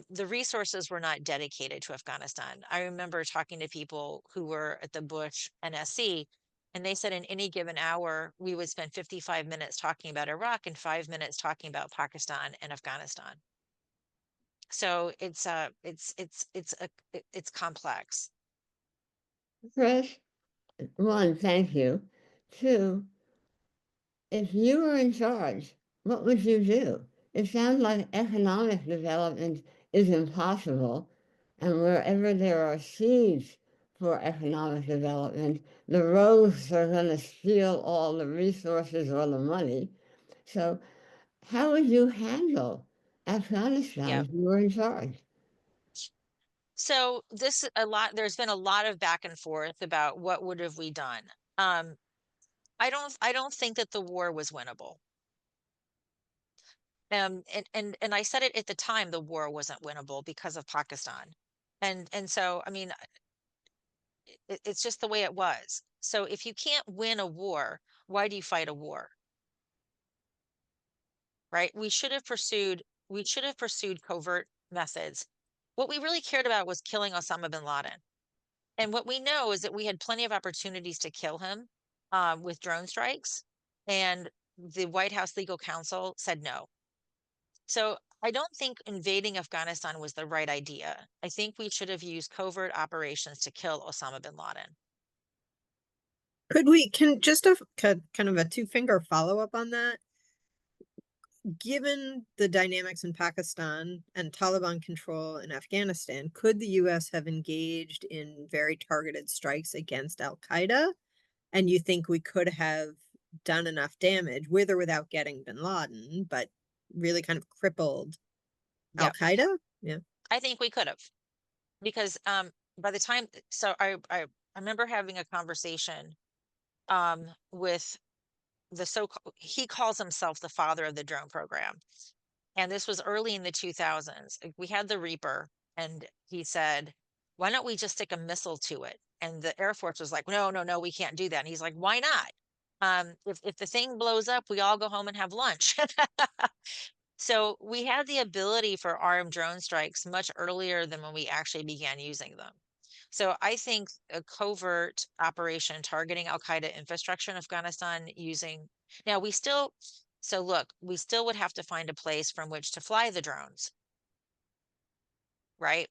the resources were not dedicated to Afghanistan. I remember talking to people who were at the Bush NSC, and they said in any given hour, we would spend 55 minutes talking about Iraq and 5 minutes talking about Pakistan and Afghanistan. So it's complex. Trish, one, thank you. Two, if you were in charge, what would you do? It sounds like economic development is impossible, and wherever there are seeds for economic development, the rogues are going to steal all the resources or the money. So, how would you handle Afghanistan Yep. if you were in charge? So there's been a lot of back and forth about what would have we done. I don't think that the war was winnable. And I said it at the time, the war wasn't winnable because of Pakistan. And so, I mean, it's just the way it was. So if you can't win a war, why do you fight a war? Right? We should have pursued covert methods. What we really cared about was killing Osama bin Laden. And what we know is that we had plenty of opportunities to kill him with drone strikes, and the White House legal counsel said no. So I don't think invading Afghanistan was the right idea. I think we should have used covert operations to kill Osama bin Laden. Could we, can just a kind of a two-finger follow-up on that? Given the dynamics in Pakistan and Taliban control in Afghanistan, could the US have engaged in very targeted strikes against Al Qaeda? And you think we could have done enough damage with or without getting bin Laden, but really kind of crippled Al Yep, Qaeda? Yeah. I think we could have, because by the time, so I remember having a conversation with he calls himself the father of the drone program. And this was early in the 2000s. We had the Reaper, and he said, why don't we just stick a missile to it? And the Air Force was like, no, no, no, we can't do that. And he's like, why not? If the thing blows up, we all go home and have lunch. So we had the ability for armed drone strikes much earlier than when we actually began using them. So I think a covert operation targeting Al Qaeda infrastructure in Afghanistan using, now we still, so look, we still would have to find a place from which to fly the drones, right?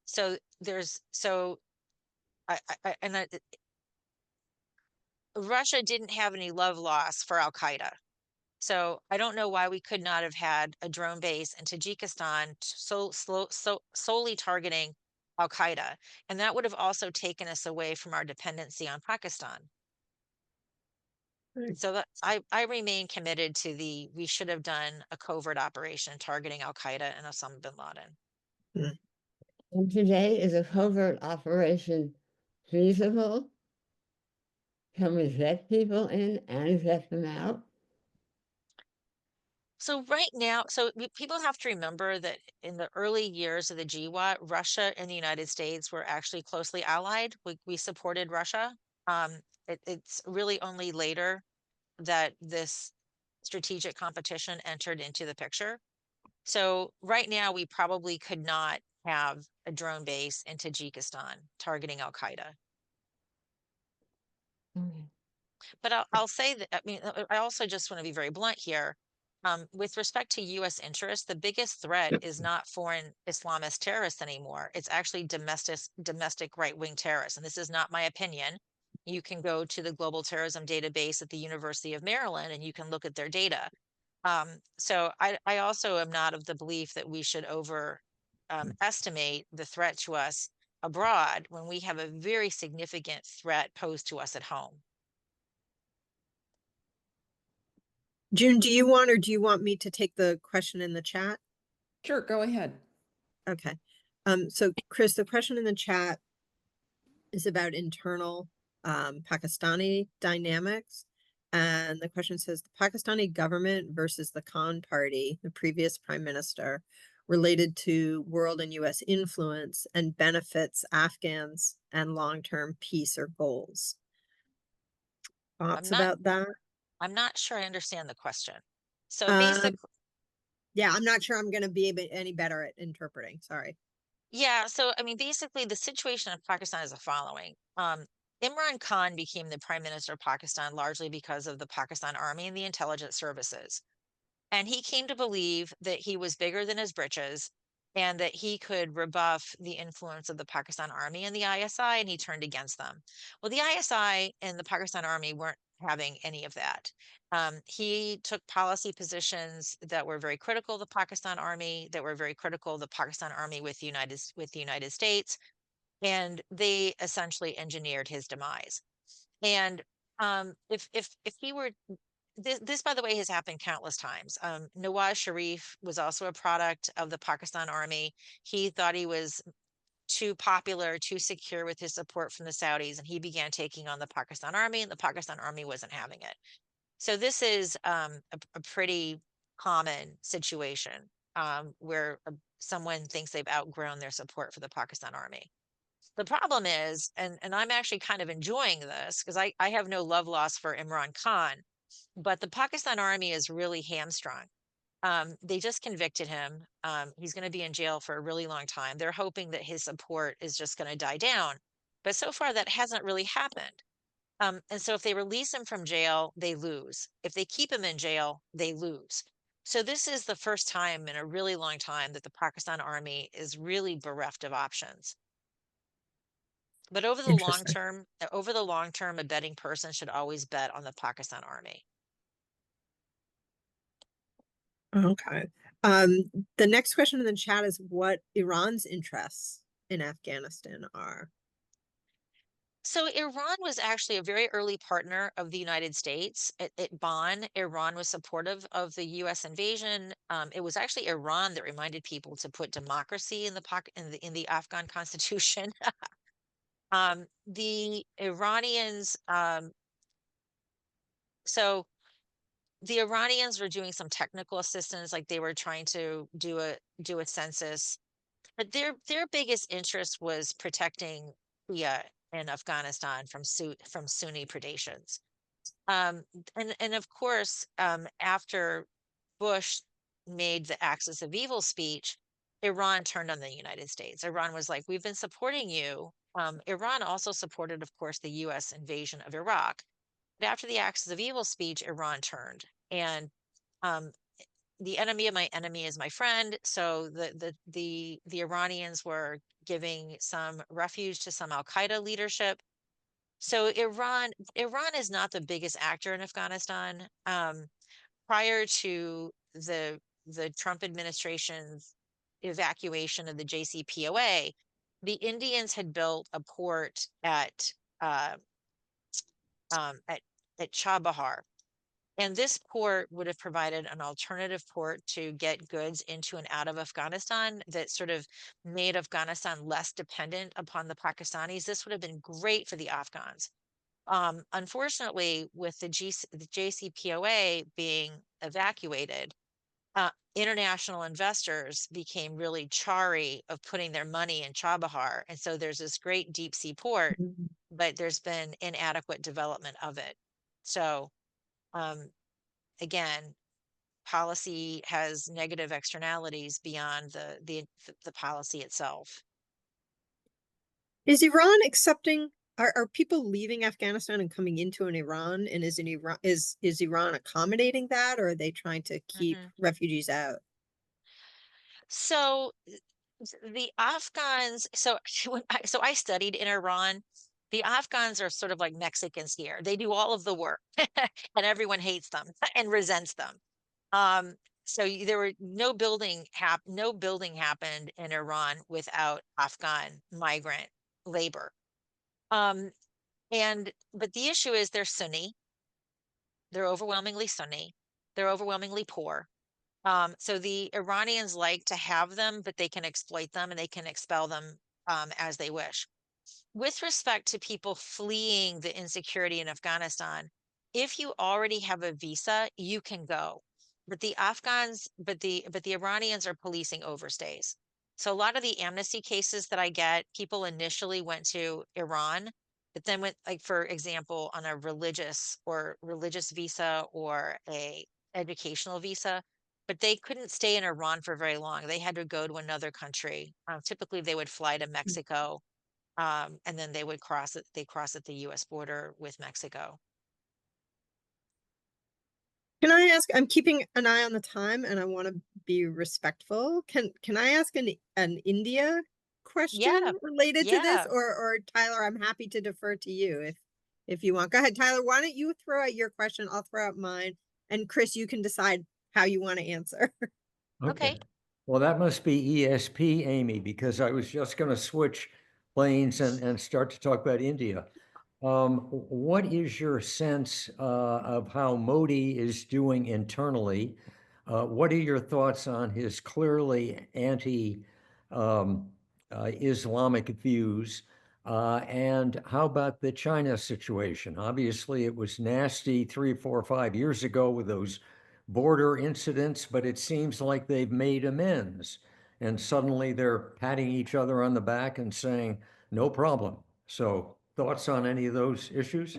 So Russia didn't have any love loss for Al Qaeda. So I don't know why we could not have had a drone base in Tajikistan solely targeting Al Qaeda. And that would have also taken us away from our dependency on Pakistan. Right. So that I remain committed to we should have done a covert operation targeting Al Qaeda and Osama bin Laden. And today, is a covert operation feasible? Can we vet people in and vet them out? So right now, people have to remember that in the early years of the GWAT, Russia and the United States were actually closely allied. We supported Russia. It's really only later that this strategic competition entered into the picture. So right now, we probably could not have a drone base in Tajikistan targeting Al Qaeda. Okay. But I'll say that, I mean, I also just want to be very blunt here. With respect to US interests, the biggest threat is not foreign Islamist terrorists anymore. It's actually domestic right-wing terrorists. And this is not my opinion. You can go to the Global Terrorism Database at the University of Maryland and you can look at their data. So I also am not of the belief that we should estimate the threat to us abroad when we have a very significant threat posed to us at home. June, do you want me to take the question in the chat? Sure, go ahead. Okay. So Chris, the question in the chat is about internal Pakistani dynamics. And the question says, the Pakistani government versus the Khan party, the previous prime minister, related to world and US influence and benefits Afghans and long-term peace or goals. Thoughts about that? I'm not sure I understand the question. So basically, yeah, I'm not sure I'm going to be any better at interpreting. Sorry. yeah. So, I mean, basically the situation in Pakistan is the following. Imran Khan became the prime minister of Pakistan largely because of the Pakistan army and the intelligence services. And he came to believe that he was bigger than his britches and that he could rebuff the influence of the Pakistan army and the ISI, and he turned against them. Well, the ISI and the Pakistan army weren't having any of that. He took policy positions that were very critical of the Pakistan Army, that were very critical of the Pakistan Army with the United States, and they essentially engineered his demise. And if he were this, by the way, has happened countless times. Nawaz Sharif was also a product of the Pakistan Army. He thought he was too popular, too secure with his support from the Saudis, and he began taking on the Pakistan Army, and the Pakistan Army wasn't having it. So this is a pretty common situation where someone thinks they've outgrown their support for the Pakistan Army. The problem is, and I'm actually kind of enjoying this because I have no love loss for Imran Khan, but the Pakistan Army is really hamstrung. They just convicted him. He's going to be in jail for a really long time. They're hoping that his support is just going to die down. But so far, that hasn't really happened. And so if they release him from jail, they lose. If they keep him in jail, they lose. So this is the first time in a really long time that the Pakistan Army is really bereft of options. But Interesting. over the long term, a betting person should always bet on the Pakistan Army. Okay. The next question in the chat is what Iran's interests in Afghanistan are. So Iran was actually a very early partner of the United States. At Bonn, Iran was supportive of the U.S. invasion. It was actually Iran that reminded people to put democracy in the Afghan constitution. The Iranians, so the Iranians were doing some technical assistance, like they were trying to do a census, but their biggest interest was protecting Shia in Afghanistan from Sunni predations. And of course, after Bush made the Axis of Evil speech, Iran turned on the United States. Iran was like, "We've been supporting you." Iran also supported, of course, the U.S. invasion of Iraq. But after the Axis of Evil speech, Iran turned, and um, the enemy of my enemy is my friend. So the Iranians were giving some refuge to some Al Qaeda leadership. So Iran is not the biggest actor in Afghanistan. Prior to the Trump administration's evacuation of the JCPOA, the Indians had built a port uh, at Chabahar. And this port would have provided an alternative port to get goods into and out of Afghanistan that sort of made Afghanistan less dependent upon the Pakistanis. This would have been great for the Afghans. Unfortunately, with the JCPOA being evacuated, international investors became really chary of putting their money in Chabahar. And so there's this great deep sea port, but there's been inadequate development of it. So again, policy has negative externalities beyond the policy itself. Is Iran accepting, are people leaving Afghanistan and coming into an Iran? And is Iran accommodating that, or are they trying to keep refugees out? So the Afghans, so I studied in Iran. The Afghans are sort of like Mexicans here. They do all of the work and everyone hates them and resents them. So there were no building happened in Iran without Afghan migrant labor. But the issue is they're Sunni. They're overwhelmingly Sunni. They're overwhelmingly poor. So the Iranians like to have them, but they can exploit them and they can expel them as they wish. With respect to people fleeing the insecurity in Afghanistan, if you already have a visa, you can go. But the Iranians are policing overstays. So a lot of the amnesty cases that I get, people initially went to Iran, but then went, like, for example, on a religious visa or a educational visa, but they couldn't stay in Iran for very long. They had to go to another country. Typically, they would fly to Mexico, and then they would cross at the U.S. border with Mexico. Can I ask, I'm keeping an eye on the time and I want to be respectful. Can I ask an India question Yeah, related to this? yeah. Or Tyler, I'm happy to defer to you if if you want. Go ahead, Tyler. Why don't you throw out your question? I'll throw out mine. And Chris, you can decide how you want to answer. Okay. Well, that must be ESP, Amy, because I was just going to switch lanes and start to talk about India. What is your sense of how Modi is doing internally? What are your thoughts on his clearly anti-Islamic views? And how about the China situation? Obviously, it was nasty 3, 4, 5 years ago with those border incidents, but it seems like they've made amends. And suddenly they're patting each other on the back and saying, no problem. So, thoughts on any of those issues?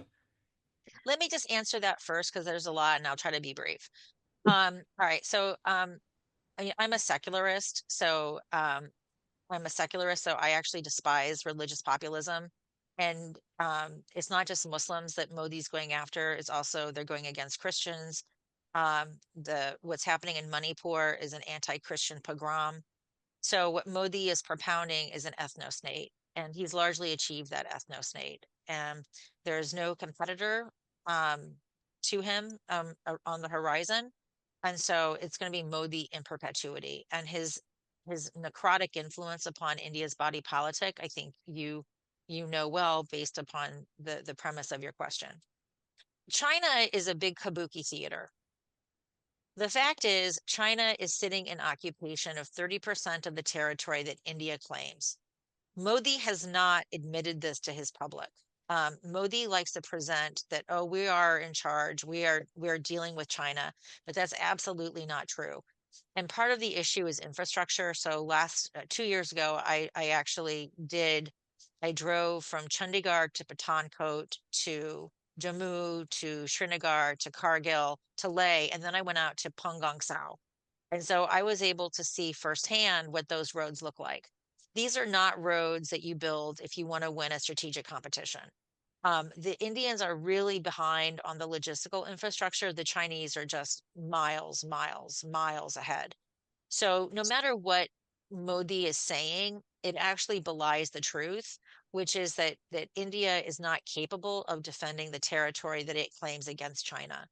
Let me just answer that first because there's a lot and I'll try to be brief. All right. So I'm a secularist. So I actually despise religious populism. And it's not just Muslims that Modi's going after, it's also they're going against Christians. The what's happening in Manipur is an anti-Christian pogrom. So what Modi is propounding is an ethno-state, and he's largely achieved that ethno-state. And there's no competitor to him on the horizon. And so it's going to be Modi in perpetuity. And his necrotic influence upon India's body politic, I think you know well based upon the premise of your question. China is a big kabuki theater. The fact is, China is sitting in occupation of 30% of the territory that India claims. Modi has not admitted this to his public. Modi likes to present that, oh, we are in charge, we are dealing with China, but that's absolutely not true. And part of the issue is infrastructure. So last 2 years ago, I drove from Chandigarh to Pathankot to Jammu to Srinagar to Kargil to Leh, and then I went out to Pangong Sao. And so I was able to see firsthand what those roads look like. These are not roads that you build if you want to win a strategic competition. The Indians are really behind on the logistical infrastructure. The Chinese are just miles, miles, miles ahead. So no matter what Modi is saying, it actually belies the truth, which is that India is not capable of defending the territory that it claims against China.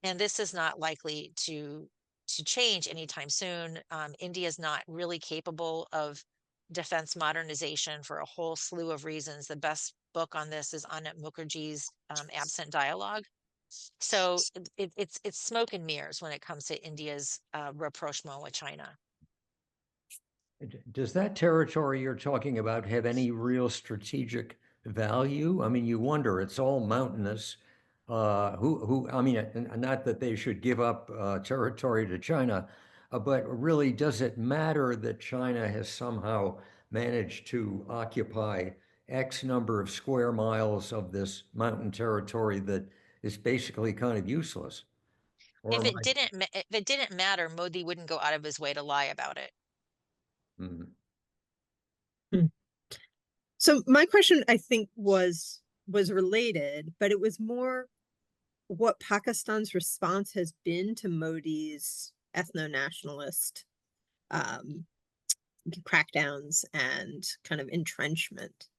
And this is not likely to change anytime soon. India is not really capable of defense modernization for a whole slew of reasons. The best book on this is Anant Mukherjee's Absent Dialogue. So it's smoke and mirrors when it comes to India's rapprochement with China. Does that territory you're talking about have any real strategic value? I mean, you wonder, it's all mountainous. I mean, not that they should give up territory to China, but really, does it matter that China has somehow managed to occupy X number of square miles of this mountain territory that is basically kind of useless? Or If it didn't matter, Modi wouldn't go out of his way to lie about it. Mhm. So my question, I think, was related, but it was more what Pakistan's response has been to Modi's ethno-nationalist crackdowns and kind of entrenchment.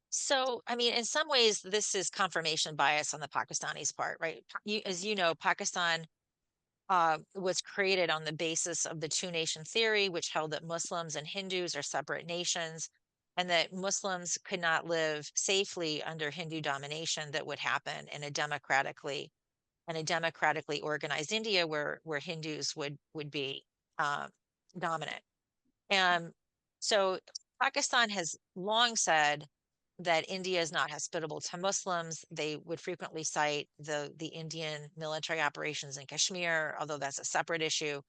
So, I mean, in some ways, this is confirmation bias on the Pakistanis' part, right? As you know, Pakistan was created on the basis of the two-nation theory, which held that Muslims and Hindus are separate nations, and that Muslims could not live safely under Hindu domination that would happen in a democratically organized India where Hindus would be dominant. And so Pakistan has long said that India is not hospitable to Muslims. They would frequently cite the Indian military operations in Kashmir, although that's a separate issue.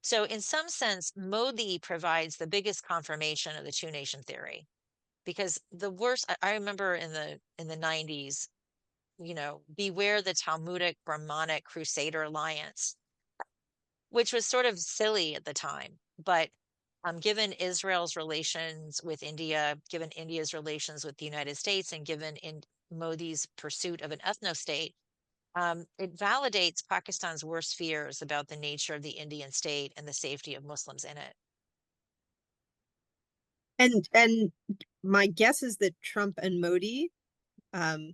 So in some sense, Modi provides the biggest confirmation of the two-nation theory. Because the worst, I remember in the 90s, beware the Talmudic Brahmanic Crusader Alliance, which was sort of silly at the time. But given Israel's relations with India, given India's relations with the United States, and given in Modi's pursuit of an ethno-state, it validates Pakistan's worst fears about the nature of the Indian state and the safety of Muslims in it. And my guess is that Trump and Modi um,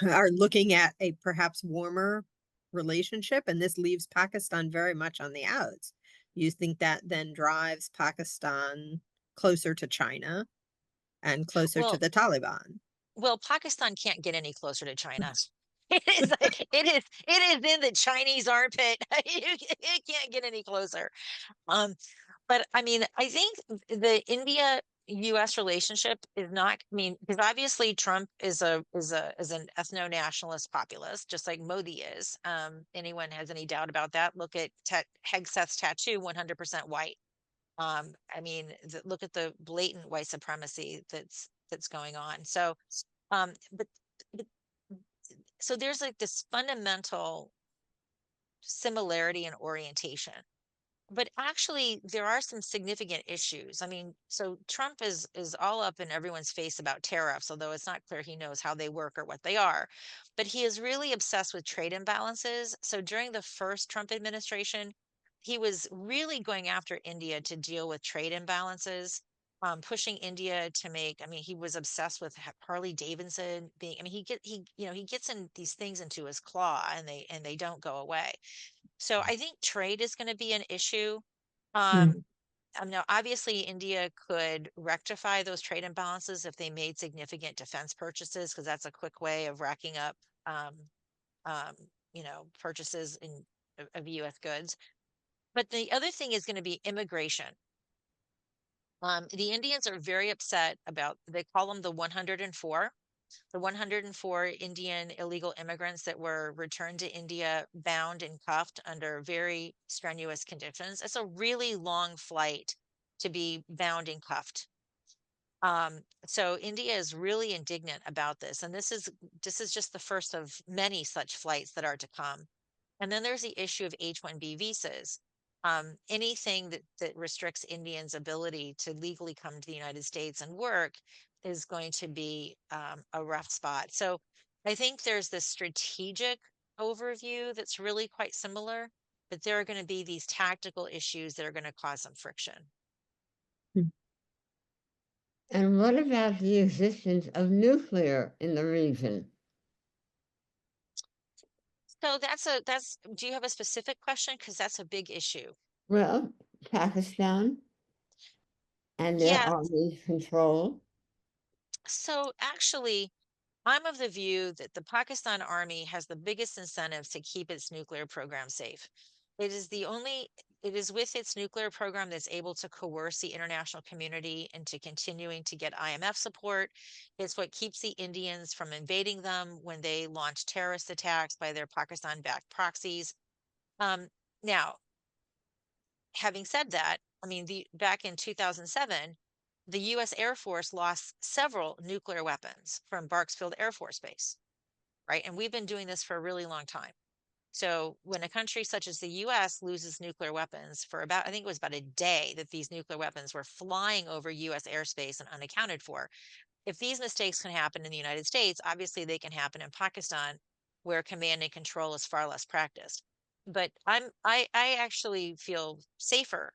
are looking at a perhaps warmer relationship, and this leaves Pakistan very much on the outs. You think that then drives Pakistan closer to China and closer to Well, the Taliban? well, Pakistan can't get any closer to China. It is in the Chinese armpit. It can't get any closer. Um, but I mean, I think the India US relationship is not, I mean, because obviously Trump is an ethno-nationalist populist, just like Modi is. Anyone has any doubt about that? Look at Hegseth's tattoo, 100% white. I mean, look at the blatant white supremacy that's going on. So, but but so there's like this fundamental similarity in orientation. But actually, there are some significant issues. I mean, so Trump is all up in everyone's face about tariffs, although it's not clear he knows how they work or what they are. But he is really obsessed with trade imbalances. So during the first Trump administration, he was really going after India to deal with trade imbalances, pushing India to make. I mean, he was obsessed with Harley Davidson being. I mean, he gets in these things into his claw, and they don't go away. So I think trade is going to be an issue. Um, Now, obviously, India could rectify those trade imbalances if they made significant defense purchases, because that's a quick way of racking up, um, um, purchases of U.S. goods. But the other thing is going to be immigration. The Indians are very upset about, they call them the 104. The 104 Indian illegal immigrants that were returned to India bound and cuffed under very strenuous conditions. It's a really long flight to be bound and cuffed. So India is really indignant about this, and this is just the first of many such flights that are to come. And then there's the issue of H-1B visas. Anything that restricts Indians' ability to legally come to the United States and work is going to be a rough spot. So I think there's this strategic overview that's really quite similar, but there are going to be these tactical issues that are going to cause some friction. And what about the existence of nuclear in the region? So do you have a specific question? Because that's a big issue. Well, Pakistan and their Yeah. army control. So actually, I'm of the view that the Pakistan army has the biggest incentives to keep its nuclear program safe. It is with its nuclear program that's able to coerce the international community into continuing to get IMF support. It's what keeps the Indians from invading them when they launch terrorist attacks by their Pakistan-backed proxies. Now, having said that, I mean, back in 2007, the U.S. Air Force lost several nuclear weapons from Barksfield Air Force Base, right? And we've been doing this for a really long time. So when a country such as the U.S. loses nuclear weapons for about, I think it was about a day that these nuclear weapons were flying over U.S. airspace and unaccounted for. If these mistakes can happen in the United States, obviously they can happen in Pakistan, where command and control is far less practiced. But I actually feel safer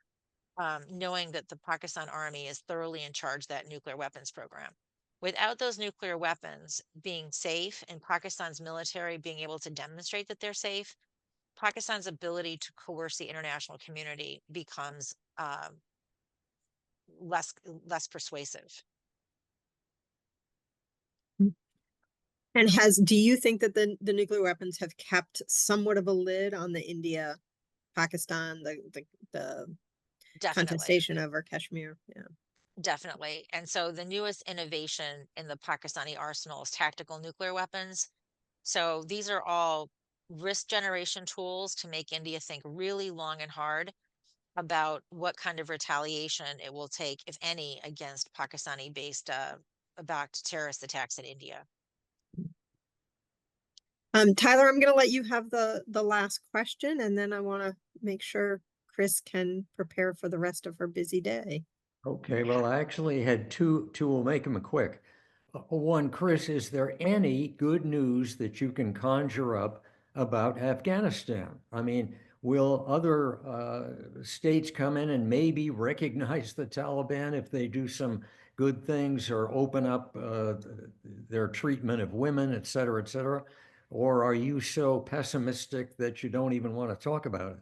knowing that the Pakistan army is thoroughly in charge of that nuclear weapons program. Without those nuclear weapons being safe and Pakistan's military being able to demonstrate that they're safe, Pakistan's ability to coerce the international community becomes less persuasive. And do you think that the nuclear weapons have kept somewhat of a lid on the India, Pakistan, the Definitely. contestation over Kashmir? Yeah. Definitely. And so the newest innovation in the Pakistani arsenal is tactical nuclear weapons. So these are all risk generation tools to make India think really long and hard about what kind of retaliation it will take, if any, against Pakistani-based backed terrorist attacks in India. Tyler, I'm going to let you have the last question, and then I want to make sure Chris can prepare for the rest of her busy day. Okay, well, I actually had two. We'll make them quick. One, Chris, is there any good news that you can conjure up about Afghanistan? I mean, will other states come in and maybe recognize the Taliban if they do some good things or open up their treatment of women, et cetera, et cetera? Or are you so pessimistic that you don't even want to talk about it?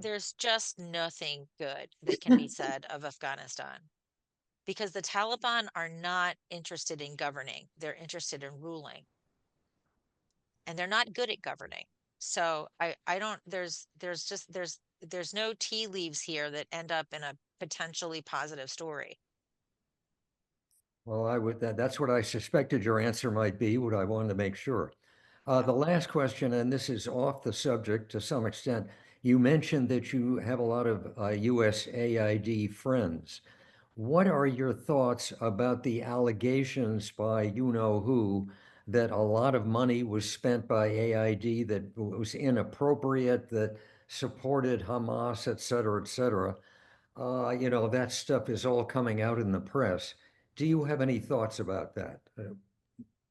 There's just nothing good that can be said of Afghanistan because the Taliban are not interested in governing. They're interested in ruling, and they're not good at governing. So I don't, there's no tea leaves here that end up in a potentially positive story. Well, that's what I suspected your answer might be, what I wanted to make sure. The last question, and this is off the subject to some extent, you mentioned that you have a lot of USAID friends. What are your thoughts about the allegations by you know who that a lot of money was spent by AID that was inappropriate, that supported Hamas, et cetera, et cetera? That stuff is all coming out in the press. Do you have any thoughts about that?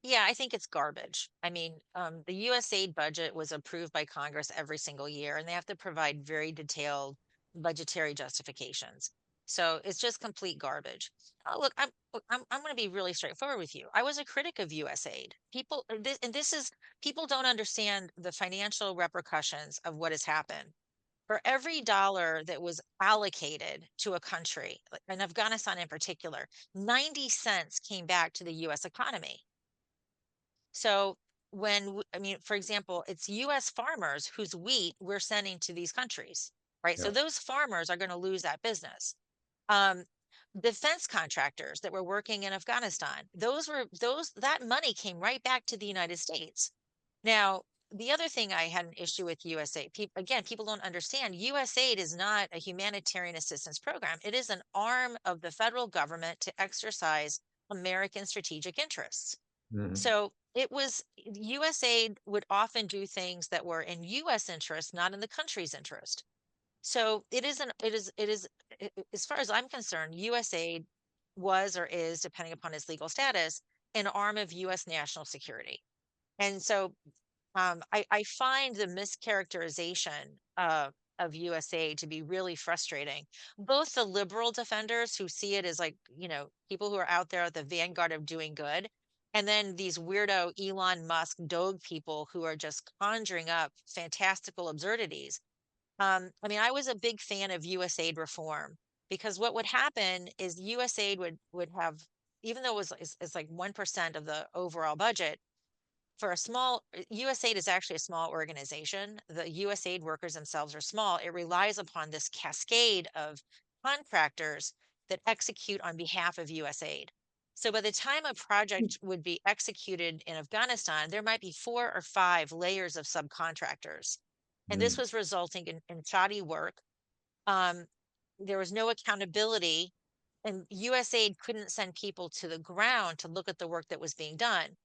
Yeah, I think it's garbage. I mean, the USAID budget was approved by Congress every single year, and they have to provide very detailed budgetary justifications. So it's just complete garbage. Look, I'm going to be really straightforward with you. I was a critic of USAID. People don't understand the financial repercussions of what has happened. For every dollar that was allocated to a country, like in Afghanistan in particular, 90 cents came back to the US economy. So I mean, for example, it's US farmers whose wheat we're sending to these countries, right? So Yeah. those farmers are going to lose that business. Um, Defense contractors that were working in Afghanistan, that money came right back to the United States. Now, the other thing I had an issue with USAID, people don't understand USAID is not a humanitarian assistance program. It is an arm of the federal government to exercise American strategic interests. Mhm. So USAID would often do things that were in US interest, not in the country's interest. So as far as I'm concerned, USAID was or is, depending upon its legal status, an arm of US national security. And so I find the mischaracterization of USAID to be really frustrating. Both the liberal defenders who see it as like, people who are out there at the vanguard of doing good, and then these weirdo Elon Musk Doge people who are just conjuring up fantastical absurdities. I mean, I was a big fan of USAID reform because what would happen is USAID would have, even though it's like 1% of the overall budget, for a small USAID is actually a small organization. The USAID workers themselves are small. It relies upon this cascade of contractors that execute on behalf of USAID. So by the time a project would be executed in Afghanistan, there might be 4 or 5 layers of subcontractors. And this Mm. was resulting in shoddy work. Um, there was no accountability, and USAID couldn't send people to the ground to look at the work that was being done.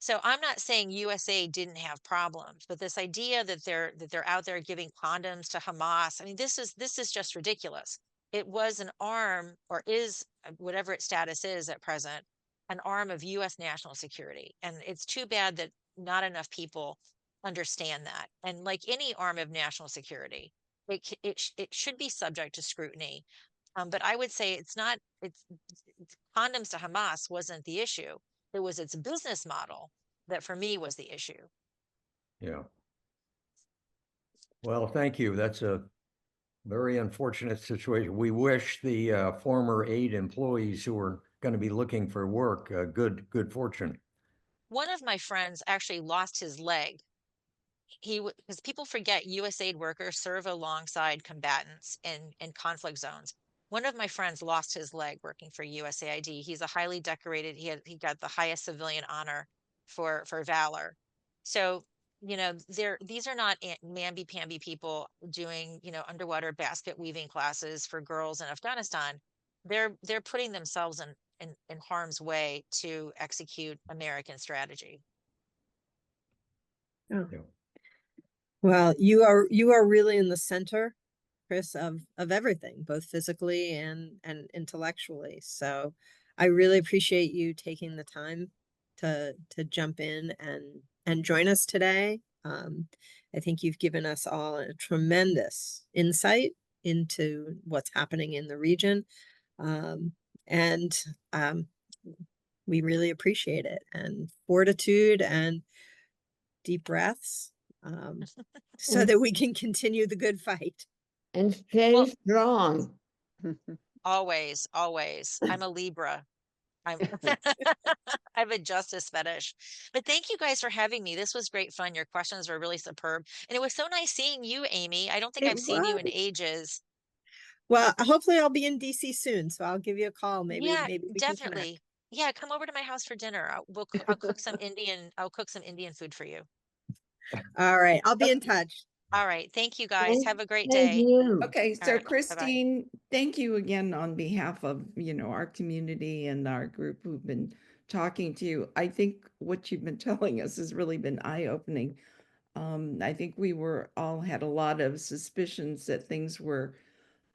So I'm not saying USA didn't have problems, but this idea that they're out there giving condoms to Hamas, I mean, this is just ridiculous. It was an arm, or is, whatever its status is at present, an arm of US national security. And it's too bad that not enough people understand that. And like any arm of national security, it should be subject to scrutiny. But I would say it's condoms to Hamas wasn't the issue. It was its business model that for me was the issue. Yeah. Well, thank you. That's a very unfortunate situation. We wish the former aid employees who are going to be looking for work good fortune. One of my friends actually lost his leg. Because people forget USAID workers serve alongside combatants in conflict zones. One of my friends lost his leg working for USAID. He's a highly decorated, he got the highest civilian honor for valor. So, these are not mamby-pamby people doing, underwater basket weaving classes for girls in Afghanistan. They're putting themselves in harm's way to execute American strategy. Oh. Yeah. Well, you are really in the center, Chris, of everything, both physically and intellectually. So I really appreciate you taking the time to jump in and join us today. I think you've given us all a tremendous insight into what's happening in the region. And we really appreciate it, and fortitude and deep breaths, so that we can continue the good fight. And stay Well- strong. Always, always. I'm a Libra. I'm I have a justice fetish. But thank you guys for having me. This was great fun. Your questions were really superb. And it was so nice seeing you, Amy. I don't think It I've seen you in was. ages. Well, hopefully I'll be in DC soon, so I'll give you a call. Maybe Yeah, we can connect. definitely. Yeah, come over to my house for dinner. I'll cook some Indian food for you. All right, I'll be in touch. All right. Thank you guys. Have a great Thank day. you. Okay, All so right, bye-bye. Christine, thank you again on behalf of, our community and our group who've been talking to you. I think what you've been telling us has really been eye-opening. I think we all had a lot of suspicions that things were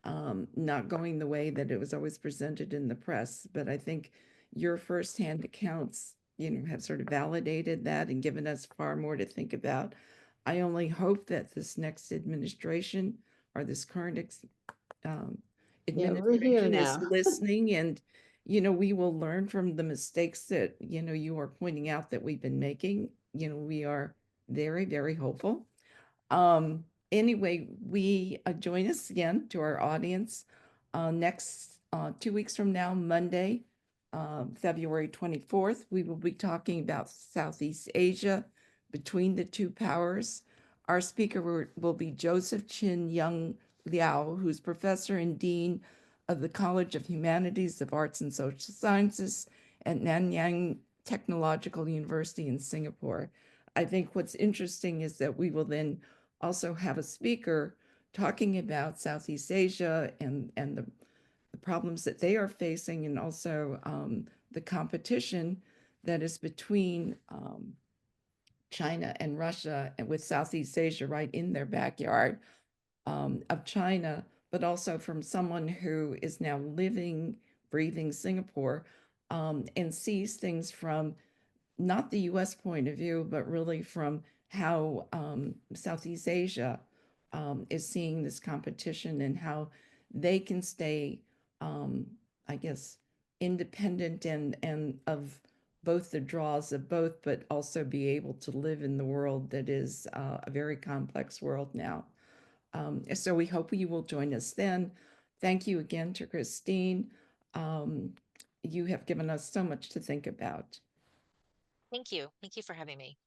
not going the way that it was always presented in the press. But I think your firsthand accounts, have sort of validated that and given us far more to think about. I only hope that this next administration or this current Yeah, we're here administration is now. listening, and we will learn from the mistakes that you are pointing out that we've been making. We are very, very hopeful. Anyway, we join us again to our audience next 2 weeks from now, Monday, February 24th. We will be talking about Southeast Asia between the two powers. Our speaker will be Joseph Chin Young Liao, who's professor and dean of the College of Humanities, of Arts and Social Sciences at Nanyang Technological University in Singapore. I think what's interesting is that we will then also have a speaker talking about Southeast Asia and the problems that they are facing, and also the competition that is between China and Russia, and with Southeast Asia right in their backyard of China, but also from someone who is now living, breathing Singapore, and sees things from not the US point of view, but really from how Southeast Asia is seeing this competition and how they can stay, I guess, independent and of both the draws of both, but also be able to live in the world that is a very complex world now. So we hope you will join us then. Thank you again to Christine. You have given us so much to think about. Thank you. Thank you for having me.